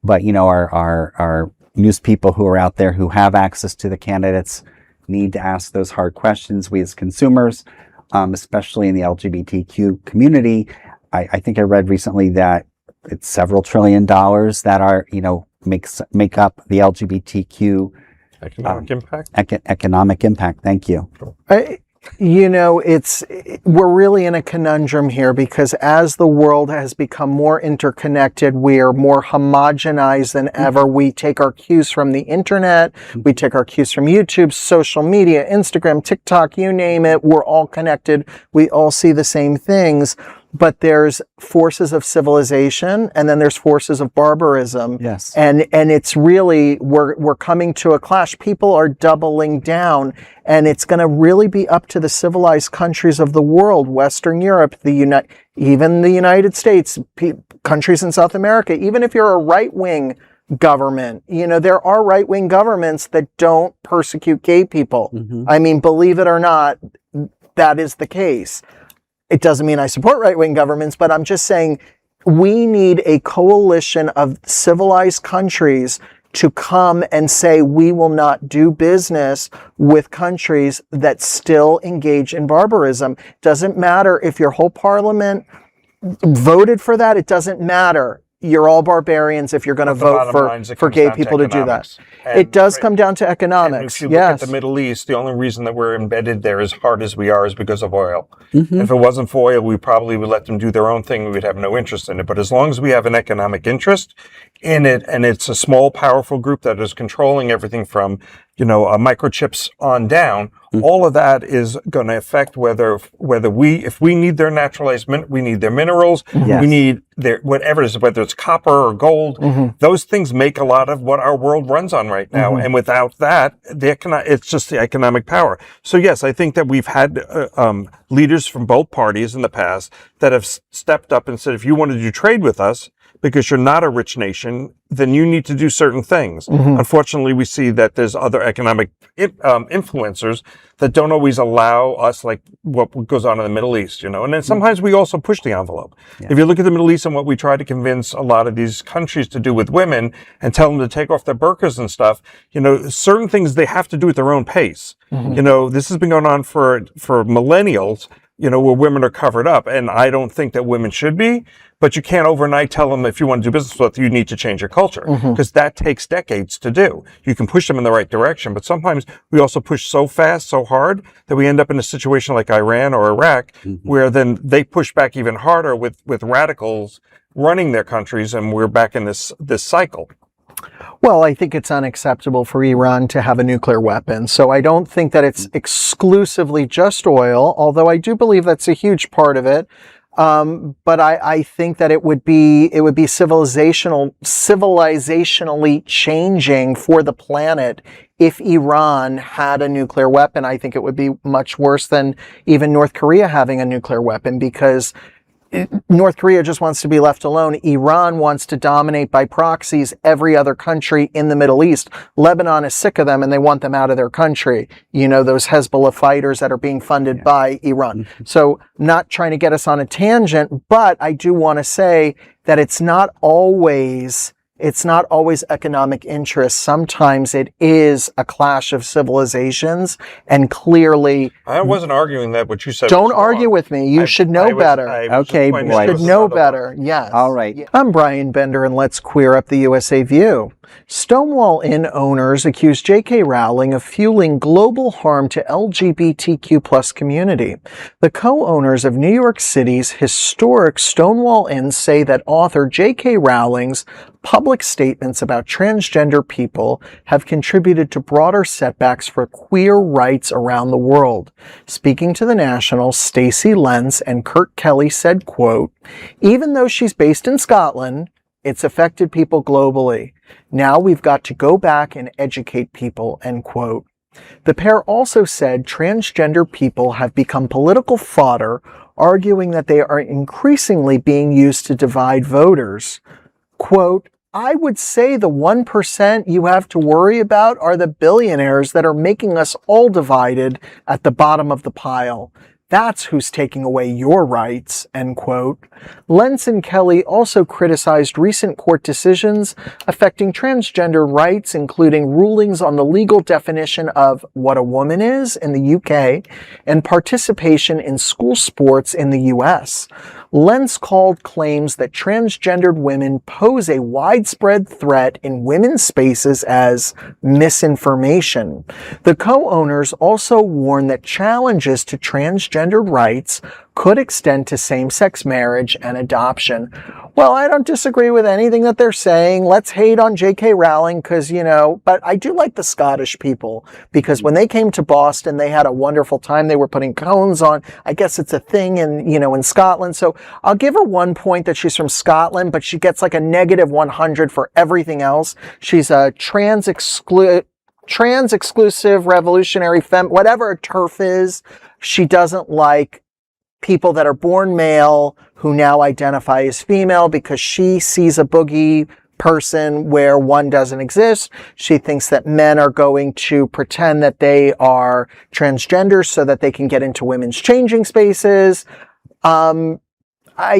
But, our news people who are out there who have access to the candidates need to ask those hard questions. We as consumers, especially in the LGBTQ community, I think I read recently that it's several $1 trillion that are, make up the LGBTQ economic impact. Economic impact. Thank you. We're really in a conundrum here, because as the world has become more interconnected, we are more homogenized than ever. We take our cues from the internet, we take our cues from YouTube, social media, Instagram, TikTok, you name it. We're all connected. We all see the same things. But there's forces of civilization, and then there's forces of barbarism. Yes. And it's really, we're coming to a clash. People are doubling down, and it's going to really be up to the civilized countries of the world, Western Europe, even the United States, countries in South America. Even if you're a right-wing government, there are right-wing governments that don't persecute gay people. I mean, believe it or not, that is the case. It doesn't mean I support right-wing governments, but I'm just saying we need a coalition of civilized countries to come and say we will not do business with countries that still engage in barbarism. Doesn't matter if your whole parliament voted for that. It doesn't matter. You're all barbarians if you're going to vote for gay people to do that. It does come down to economics. If you look at the Middle East, the only reason that we're embedded there as hard as we are is because of oil. If it wasn't for oil, we probably would let them do their own thing. We would have no interest in it. But as long as we have an economic interest in it, and it's a small, powerful group that is controlling everything from microchips on down. All of that is going to affect if we need their naturalized we need their minerals, we need their whatever it is, whether it's copper or gold. Those things make a lot of what our world runs on right now. And without that, it's just the economic power. So yes, I think that we've had leaders from both parties in the past that have stepped up and said, if you want to do trade with us, because you're not a rich nation, then you need to do certain things. Unfortunately, we see that there's other economic influencers that don't always allow us, like what goes on in the Middle East, And then sometimes we also push the envelope. If you look at the Middle East and what we try to convince a lot of these countries to do with women and tell them to take off their burqas and stuff, certain things they have to do at their own pace. This has been going on for millennials, where women are covered up. And I don't think that women should be, but you can't overnight tell them if you want to do business with them, you need to change your culture, because that takes decades to do. You can push them in the right direction, but sometimes we also push so fast, so hard, that we end up in a situation like Iran or Iraq, where then they push back even harder with radicals running their countries, and we're back in this cycle. Well, I think it's unacceptable for Iran to have a nuclear weapon. So I don't think that it's exclusively just oil, although I do believe that's a huge part of it. But I think that it would be civilizationally changing for the planet if Iran had a nuclear weapon. I think it would be much worse than even North Korea having a nuclear weapon, because North Korea just wants to be left alone. Iran wants to dominate by proxies every other country in the Middle East. Lebanon is sick of them and they want them out of their country. Those Hezbollah fighters that are being funded by Iran. So not trying to get us on a tangent, but I do want to say that it's not always economic interest. Sometimes it is a clash of civilizations, and clearly... I wasn't arguing that what you said. Don't argue with me. You should know better. Okay, boy. You should know better. Yes. All right. I'm Brian Bender, and let's queer up the USA View. Stonewall Inn owners accuse J.K. Rowling of fueling global harm to LGBTQ plus community. The co-owners of New York City's historic Stonewall Inn say that author J.K. Rowling's public statements about transgender people have contributed to broader setbacks for queer rights around the world. Speaking to The National, Stacey Lentz and Kurt Kelly said, quote, "Even though she's based in Scotland, it's affected people globally. Now we've got to go back and educate people," end quote. The pair also said transgender people have become political fodder, arguing that they are increasingly being used to divide voters. Quote, "I would say the 1% you have to worry about are the billionaires that are making us all divided at the bottom of the pile. That's who's taking away your rights," end quote. Lentz and Kelly also criticized recent court decisions affecting transgender rights, including rulings on the legal definition of what a woman is in the UK and participation in school sports in the US. Lentz called claims that transgendered women pose a widespread threat in women's spaces as misinformation. The co-owners also warned that challenges to transgendered rights could extend to same-sex marriage and adoption. Well, I don't disagree with anything that they're saying. Let's hate on J.K. Rowling because, but I do like the Scottish people, because when they came to Boston, they had a wonderful time. They were putting cones on. I guess it's a thing in Scotland. So I'll give her 1 point that she's from Scotland, but she gets like a -100 for everything else. She's a trans-exclusive revolutionary whatever a TERF is. She doesn't like people that are born male who now identify as female because she sees a boogie person where one doesn't exist. She thinks that men are going to pretend that they are transgender so that they can get into women's changing spaces. I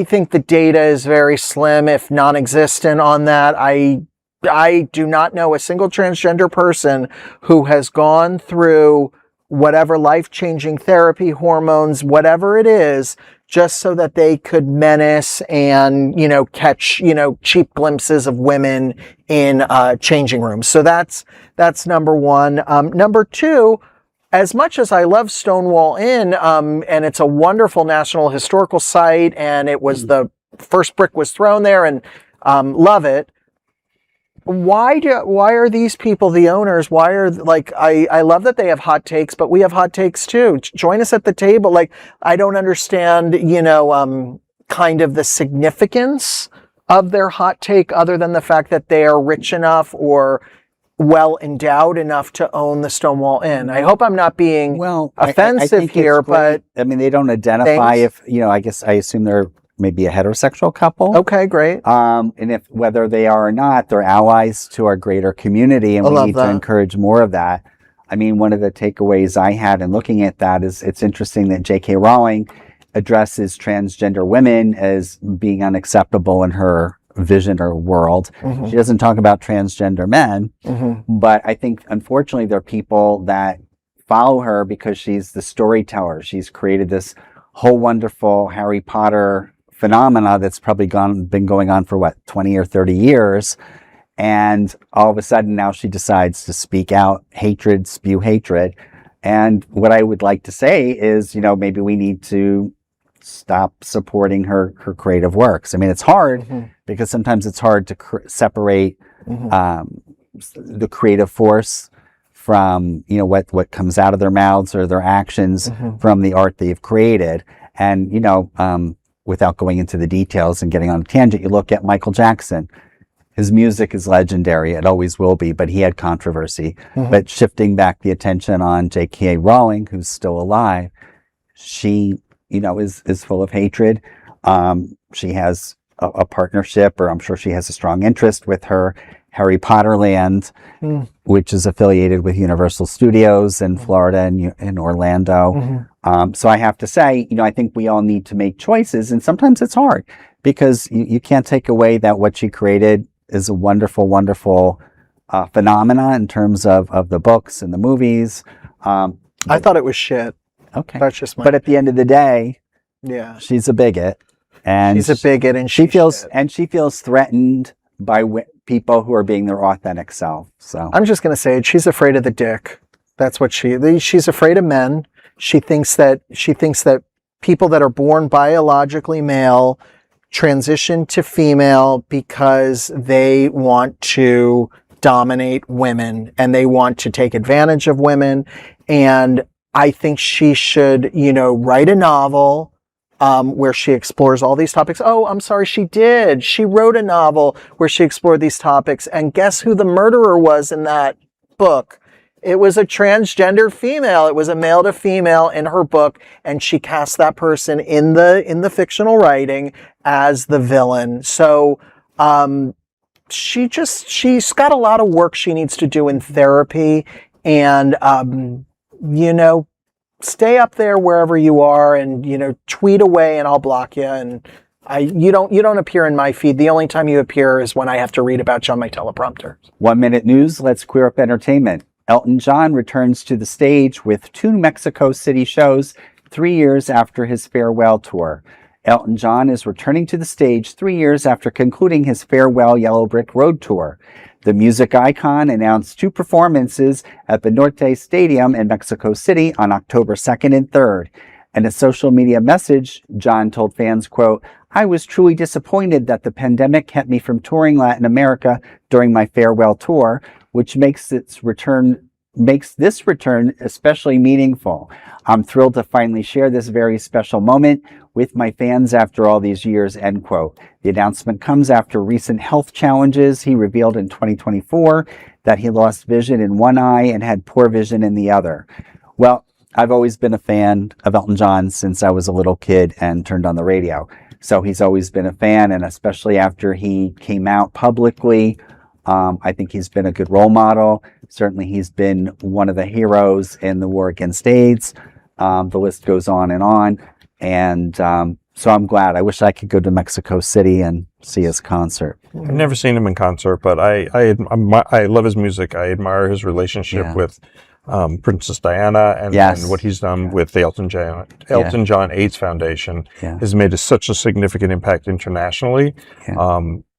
think the data is very slim, if non-existent, on that. I do not know a single transgender person who has gone through whatever life-changing therapy, hormones, whatever it is, just so that they could menace and, catch, cheap glimpses of women in changing rooms. So that's number one. Number two, as much as I love Stonewall Inn, and it's a wonderful National Historical Site, and it was the first brick was thrown there, and love it, why are these people the owners? Why are, like, I love that they have hot takes, but we have hot takes too. Join us at the table. Like, I don't understand, kind of the significance of their hot take, other than the fact that they are rich enough or well endowed enough to own the Stonewall Inn. I hope I'm not being offensive I think here, but I mean, they don't identify I assume they're maybe a heterosexual couple. okay, great. And if whether they are or not, they're allies to our greater community, and we need to encourage more of that. I mean, one of the takeaways I had in looking at that is it's interesting that J.K. Rowling addresses transgender women as being unacceptable in her vision or world. Mm-hmm. She doesn't talk about transgender men, Mm-hmm. but I think unfortunately there are people that follow her because she's the storyteller. She's created this whole wonderful Harry Potter phenomena that's probably been going on for 20 or 30 years. And all of a sudden now she decides to speak out hatred, spew hatred. And what I would like to say is, maybe we need to stop supporting her creative works. I mean, it's hard Mm-hmm. because sometimes it's hard to separate Mm-hmm. the creative force from, what comes out of their mouths or their actions Mm-hmm. from the art they've created. And, without going into the details and getting on a tangent, you look at Michael Jackson. His music is legendary. It always will be, but he had controversy. Mm-hmm. But shifting back the attention on J.K. Rowling, who's still alive, she, is full of hatred. She has a partnership, or I'm sure she has a strong interest with her Harry Potter land, which is affiliated with Universal Studios in Florida and in Orlando. Mm-hmm. So I have to say, I think we all need to make choices, and sometimes it's hard because you can't take away that what she created is a wonderful, wonderful phenomena in terms of the books and the movies. I thought it was shit. Okay. That's just my But at the end of the day, yeah. she's a bigot, and She's a bigot, and she feels threatened by people who are being their authentic self. So I'm just going to say it. She's afraid of the dick. That's what she's afraid of men. She thinks that people that are born biologically male transition to female because they want to dominate women and they want to take advantage of women. And I think she should, write a novel where she explores all these topics. Oh, I'm sorry, she did. She wrote a novel where she explored these topics. And guess who the murderer was in that book? It was a transgender female. It was a male to female in her book. And she cast that person in the fictional writing as the villain. So she's got a lot of work she needs to do in therapy. And, stay up there wherever you are and, tweet away and I'll block you. And you don't appear in my feed. The only time you appear is when I have to read about you on my teleprompter. 1 Minute News, let's queer up entertainment. Elton John returns to the stage with 2 Mexico City shows 3 years after his farewell tour. Elton John is returning to the stage 3 years after concluding his farewell Yellow Brick Road tour. The music icon announced 2 performances at the Norte Stadium in Mexico City on October 2nd and 3rd. In a social media message, John told fans, quote, "I was truly disappointed that the pandemic kept me from touring Latin America during my farewell tour, which makes this return especially meaningful. I'm thrilled to finally share this very special moment with my fans after all these years," end quote. The announcement comes after recent health challenges. He revealed in 2024 that he lost vision in one eye and had poor vision in the other. Well, I've always been a fan of Elton John since I was a little kid and turned on the radio. So he's always been a fan, and especially after he came out publicly, I think he's been a good role model. Certainly he's been one of the heroes in the war against AIDS. The list goes on. And so I'm glad. I wish I could go to Mexico City and see his concert. I've never seen him in concert, but I love his music. I admire his relationship with Princess Diana and what he's done with the Elton John AIDS Foundation has made such a significant impact internationally.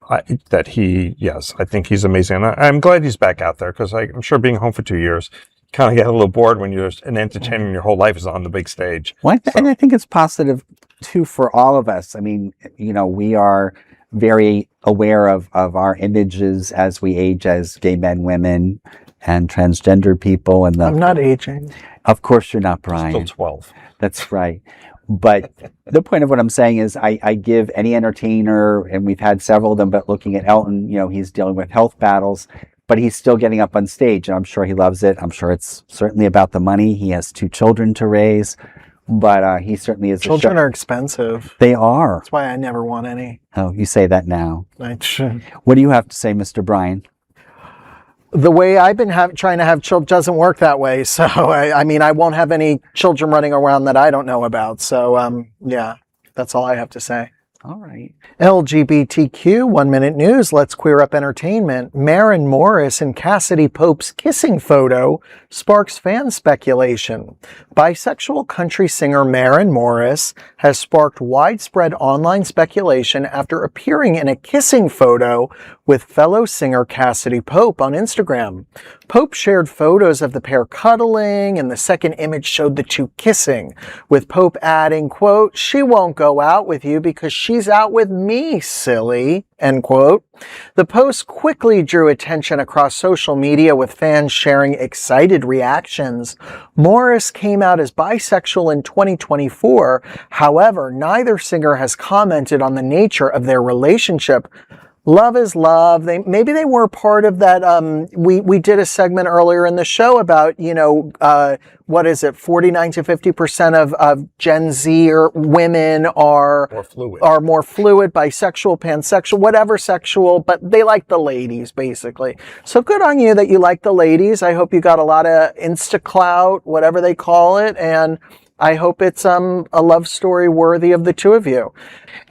I think he's amazing. And I'm glad he's back out there because I'm sure being home for 2 years, you kind of get a little bored when you're an entertainer and your whole life is on the big stage. Well, and I think it's positive too for all of us. I mean, we are very aware of our images as we age as gay men, women, and transgender people. And I'm not aging. Of course you're not, Brian. Still 12. That's right. But the point of what I'm saying is I give any entertainer, and we've had several of them, but looking at Elton, he's dealing with health battles, but he's still getting up on stage, and I'm sure he loves it. I'm sure it's certainly about the money. He has 2 children to raise, but he certainly is. Children are expensive. They are. That's why I never want any. Oh, you say that now. I should. What do you have to say, Mr. Brian? The way I've been trying to have children doesn't work that way. So, I mean, I won't have any children running around that I don't know about. So, yeah, that's all I have to say. All right. LGBTQ 1 Minute News. Let's queer up entertainment. Maren Morris and Cassadee Pope's kissing photo sparks fan speculation. Bisexual country singer Maren Morris has sparked widespread online speculation after appearing in a kissing photo with fellow singer Cassadee Pope on Instagram. Pope shared photos of the pair cuddling, and the second image showed the 2 kissing, with Pope adding, quote, "She won't go out with you because she's out with me, silly," end quote. The post quickly drew attention across social media, with fans sharing excited reactions. Morris came out as bisexual in 2024. However, neither singer has commented on the nature of their relationship. Love is love. Maybe they were part of that. We did a segment earlier in the show about, what is it? 49 to 50% of Gen Z or women are more fluid, bisexual, pansexual, whatever sexual, but they like the ladies, basically. So good on you that you like the ladies. I hope you got a lot of Insta clout, whatever they call it, and I hope it's a love story worthy of the 2 of you.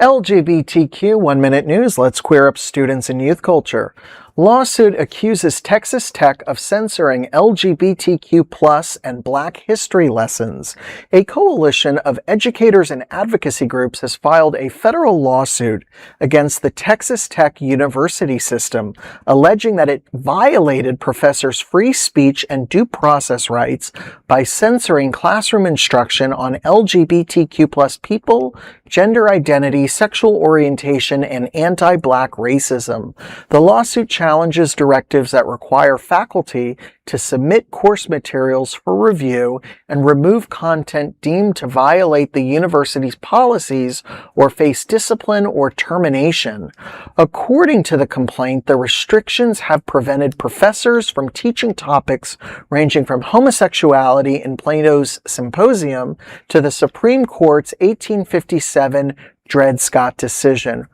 LGBTQ 1 Minute News. Let's queer up students and youth culture. Lawsuit accuses Texas Tech of censoring LGBTQ+ and Black history lessons. A coalition of educators and advocacy groups has filed a federal lawsuit against the Texas Tech university system, alleging that it violated professors' free speech and due process rights by censoring classroom instruction on LGBTQ+ people, gender identity, sexual orientation, and anti-Black racism. The lawsuit challenges directives that require faculty to submit course materials for review and remove content deemed to violate the university's policies or face discipline or termination. According to the complaint, the restrictions have prevented professors from teaching topics ranging from homosexuality in Plato's Symposium to the Supreme Court's 1857 Dred Scott decision.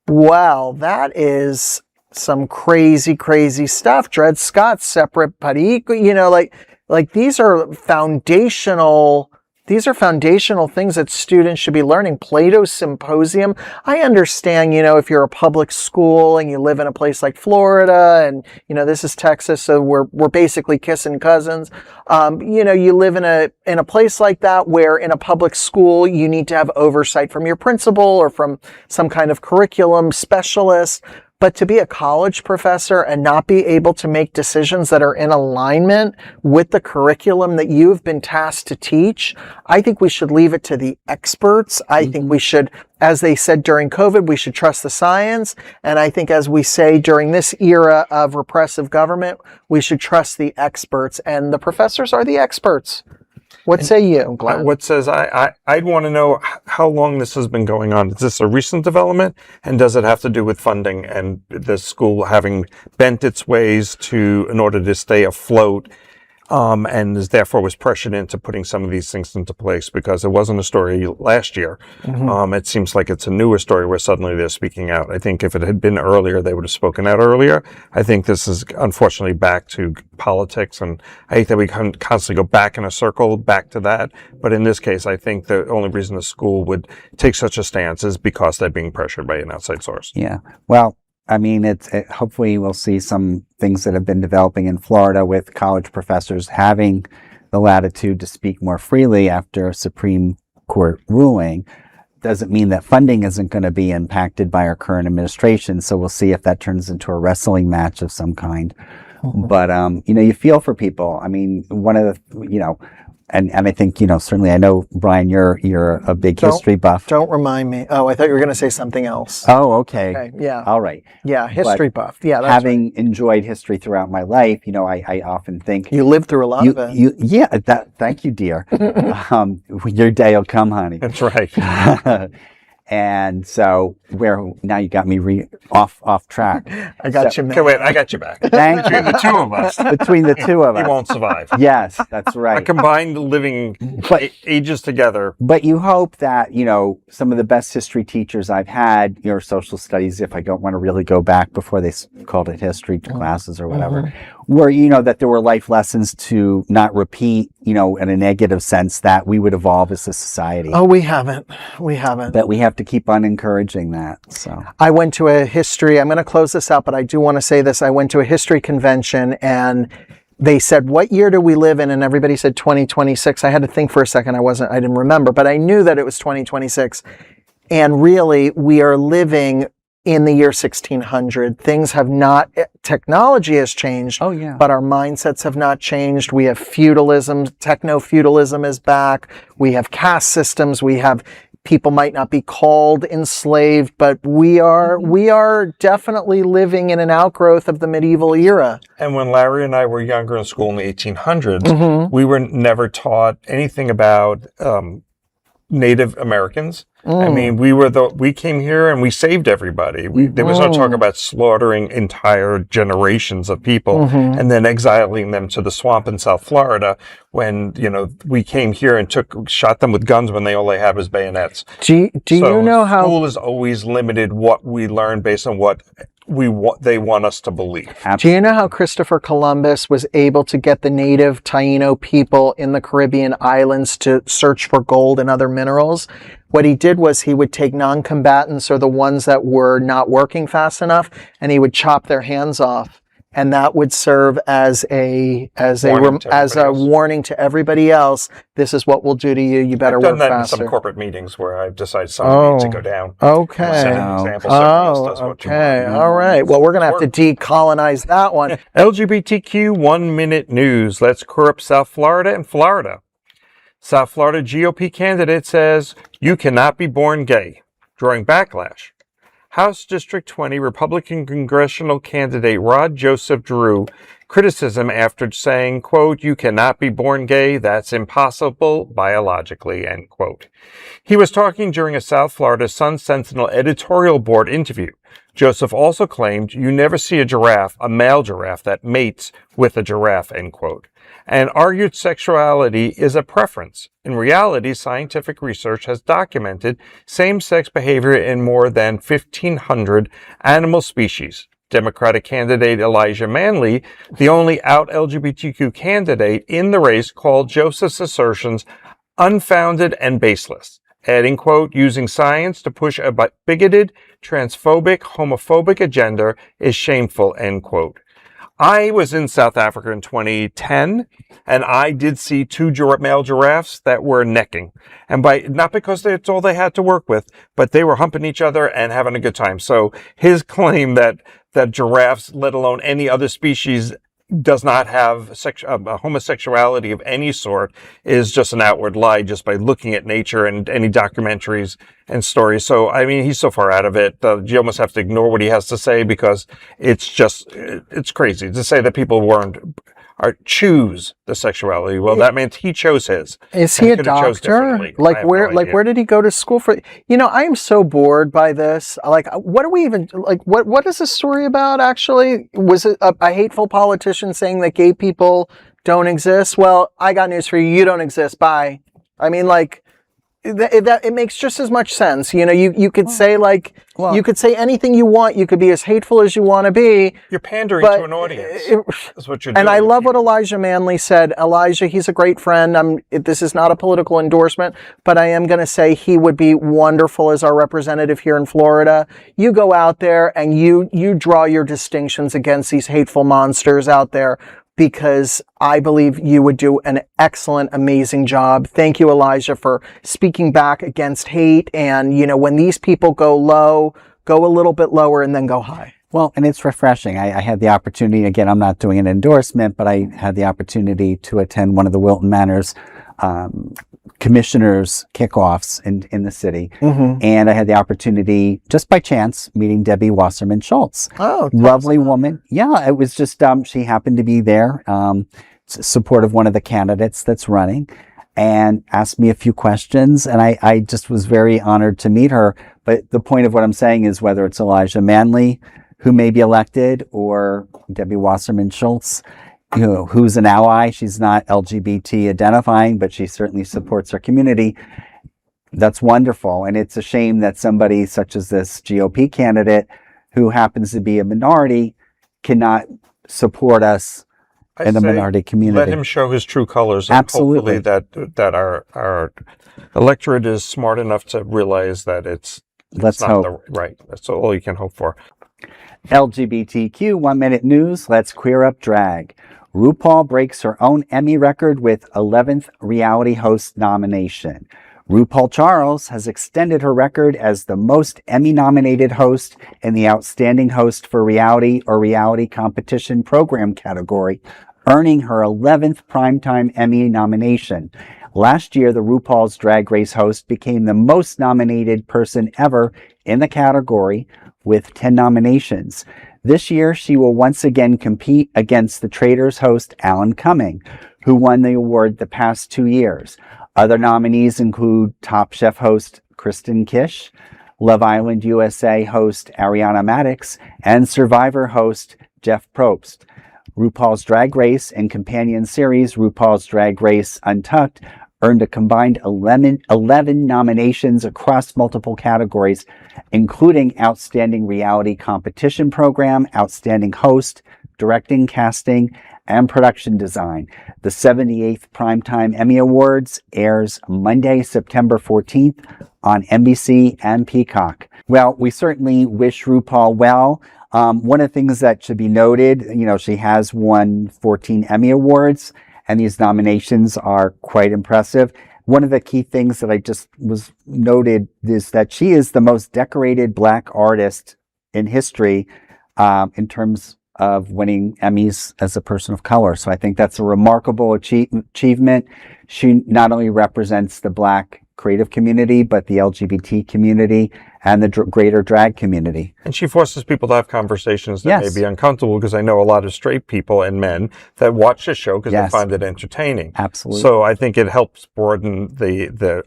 Wow, that is some crazy stuff. Dred Scott, separate but equal, like these are foundational things that students should be learning. Plato's Symposium. I understand, if you're a public school and you live in a place like Florida and, this is Texas, so we're basically kissing cousins. You live in a place like that where in a public school, you need to have oversight from your principal or from some kind of curriculum specialist. But to be a college professor and not be able to make decisions that are in alignment with the curriculum that you've been tasked to teach, I think we should leave it to the experts. I think we should, as they said during COVID, we should trust the science. And I think, as we say during this era of repressive government, we should trust the experts. And the professors are the experts. What say you, Glenn? What says I'd want to know how long this has been going on. Is this a recent development? And does it have to do with funding and the school having bent its ways in order to stay afloat? And therefore was pressured into putting some of these things into place, because it wasn't a story last year. It seems like it's a newer story where suddenly they're speaking out. I think if it had been earlier, they would have spoken out earlier. I think this is unfortunately back to politics, and I hate that we constantly go back in a circle, back to that. But in this case, I think the only reason the school would take such a stance is because they're being pressured by an outside source. Yeah. Well, I mean, hopefully we'll see some things that have been developing in Florida with college professors having the latitude to speak more freely after a Supreme Court ruling. Doesn't mean that funding isn't going to be impacted by our current administration. So we'll see if that turns into a wrestling match of some kind. But, you feel for people. I mean, one of the, and I think, certainly I know, Brian, you're a big history buff. Don't remind me. Oh, I thought you were going to say something else. Oh, okay. Okay, yeah. All right. Yeah, history buff. Yeah, that's having enjoyed history throughout my life, I often think you lived through a lot of it. Thank you, dear. Your day will come, honey. That's right. And so now you got me off track. I got you, man. Okay, wait, I got you back. Thank you. Between the two of us. Between the two of us. He won't survive. Yes, that's right. A combined living ages together. But you hope that, some of the best history teachers I've had, social studies, if I don't want to really go back before they called it history classes or whatever, where, that there were life lessons to not repeat, in a negative sense, that we would evolve as a society. Oh, we haven't. But we have to keep on encouraging that. So I went to a history, I'm going to close this out, but I do want to say this. I went to a history convention and they said, what year do we live in? And everybody said 2026. I had to think for a second. I didn't remember, but I knew that it was 2026. And really, we are living in the year 1600. Things have not, technology has changed, but our mindsets have not changed. We have feudalism, techno-feudalism is back. We have caste systems. We have, people might not be called enslaved, but we are definitely living in an outgrowth of the medieval era. And when Larry and I were younger in school in the 1800s, we were never taught anything about Native Americans. I mean, we came here and we saved everybody. There was no talk about slaughtering entire generations of people and then exiling them to the swamp in South Florida when, we came here and shot them with guns when all they had was bayonets. Do you know how school is always limited what we learn based on what they want us to believe. Absolutely. Do you know how Christopher Columbus was able to get the native Taino people in the Caribbean islands to search for gold and other minerals? What he did was he would take non-combatants or the ones that were not working fast enough, and he would chop their hands off. And that would serve as a warning to everybody else. This is what we'll do to you. You better work faster. I've done that in some corporate meetings where I've decided someone needs to go down. Okay. Set an example, does what you want. All right. Well, we're going to have to decolonize that one. LGBTQ 1 minute news. Let's clear up South Florida and Florida. South Florida GOP candidate says you cannot be born gay, drawing backlash. House District 20 Republican congressional candidate Rod Joseph drew criticism after saying, quote, "You cannot be born gay. That's impossible biologically," end quote. He was talking during a South Florida Sun Sentinel editorial board interview. Joseph also claimed you never see a male giraffe that mates with a giraffe, end quote, and argued sexuality is a preference. In reality, scientific research has documented same-sex behavior in more than 1,500 animal species. Democratic candidate Elijah Manley, the only out LGBTQ candidate in the race, called Joseph's assertions unfounded and baseless, adding, quote, "Using science to push a bigoted, transphobic, homophobic agenda is shameful," end quote. I was in South Africa in 2010, and I did see two male giraffes that were necking. And not because that's all they had to work with, but they were humping each other and having a good time. So his claim that giraffes, let alone any other species, does not have homosexuality of any sort is just an outward lie just by looking at nature and any documentaries and stories. So, I mean, he's so far out of it. You almost have to ignore what he has to say because it's crazy to say that people choose the sexuality. Well, that means he chose his. Is he a doctor? Where did he go to school for? I am so bored by this. What is this story about actually? Was it a hateful politician saying that gay people don't exist? Well, I got news for you. You don't exist. Bye. I mean, it makes just as much sense. You could say you could say anything you want. You could be as hateful as you want to be. You're pandering to an audience. That's what you're doing. And I love what Elijah Manley said. Elijah, he's a great friend. This is not a political endorsement, but I am going to say he would be wonderful as our representative here in Florida. You go out there and you draw your distinctions against these hateful monsters out there, because I believe you would do an excellent, amazing job. Thank you, Elijah, for speaking back against hate. And, when these people go low, go a little bit lower and then go high. Well, and it's refreshing. I had the opportunity, again, I'm not doing an endorsement, but I had the opportunity to attend one of the Wilton Manors commissioners kickoffs in the city. And I had the opportunity, just by chance, meeting Debbie Wasserman Schultz. Oh, lovely woman. Yeah, it was just, she happened to be there, support of one of the candidates that's running, and asked me a few questions. And I just was very honored to meet her. But the point of what I'm saying is, whether it's Elijah Manley, who may be elected, or Debbie Wasserman Schultz, who's an ally. She's not LGBT identifying, but she certainly supports our community. That's wonderful. And it's a shame that somebody such as this GOP candidate, who happens to be a minority, cannot support us in the minority community. Let him show his true colors. And Absolutely. hopefully that our electorate is smart enough to realize that it's Let's not hope. right. That's all you can hope for. LGBTQ 1 Minute News. Let's queer up drag. RuPaul breaks her own Emmy record with 11th reality host nomination. RuPaul Charles has extended her record as the most Emmy-nominated host in the Outstanding Host for Reality or Reality Competition Program category, earning her 11th Primetime Emmy nomination. Last year, the RuPaul's Drag Race host became the most nominated person ever in the category, with 10 nominations. This year, she will once again compete against the Traitors host Alan Cumming, who won the award the past 2 years. Other nominees include Top Chef host Kristen Kish, Love Island USA host Ariana Maddox, and Survivor host Jeff Probst. RuPaul's Drag Race and companion series RuPaul's Drag Race Untucked earned a combined 11 nominations across multiple categories, including Outstanding Reality Competition Program, Outstanding Host, Directing, Casting, and Production Design. The 78th Primetime Emmy Awards airs Monday, September 14th on NBC and Peacock. Well, we certainly wish RuPaul well. One of the things that should be noted, she has won 14 Emmy Awards, and these nominations are quite impressive. One of the key things that I just was noted is that she is the most decorated Black artist in history in terms of winning Emmys as a person of color. So I think that's a remarkable achievement. She not only represents the Black creative community, but the LGBT community and the greater drag community. And she forces people to have conversations that may be uncomfortable, because I know a lot of straight people and men that watch the show because they find it entertaining. Absolutely. So I think it helps broaden the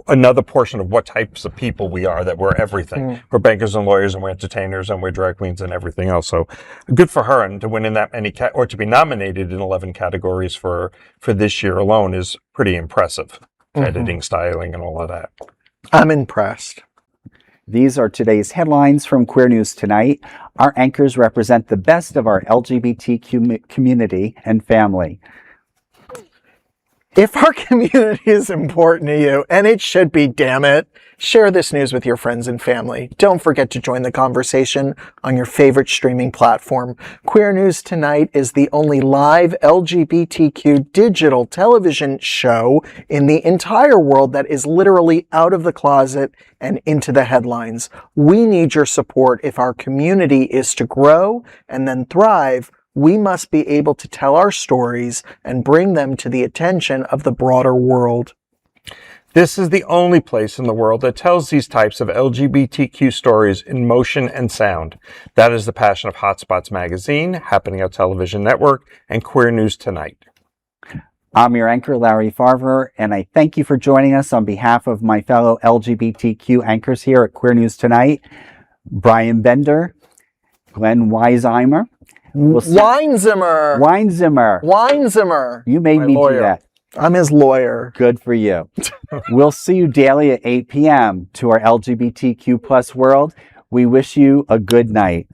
another portion of what types of people we are, that we're everything. We're bankers and lawyers, and we're entertainers, and we're drag queens and everything else. So good for her, and to win in that many or to be nominated in 11 categories for this year alone is pretty impressive. Editing, styling, and all of that. I'm impressed. These are today's headlines from Queer News Tonight. Our anchors represent the best of our LGBTQ community and family. If our community is important to you, and it should be, damn it, share this news with your friends and family. Don't forget to join the conversation on your favorite streaming platform. Queer News Tonight is the only live LGBTQ digital television show in the entire world that is literally out of the closet and into the headlines. We need your support if our community is to grow and then thrive. We must be able to tell our stories and bring them to the attention of the broader world. This is the only place in the world that tells these types of LGBTQ stories in motion and sound. That is the passion of Hotspots Magazine, Happening Out Television Network, and Queer News Tonight. I'm your anchor, Larry Farver, and I thank you for joining us on behalf of my fellow LGBTQ anchors here at Queer News Tonight, Brian Bender, Glen Weinzimer. Weinzimer. You made me do that. I'm his lawyer. Good for you. We'll see you daily at 8 p.m. to our LGBTQ plus world. We wish you a good night.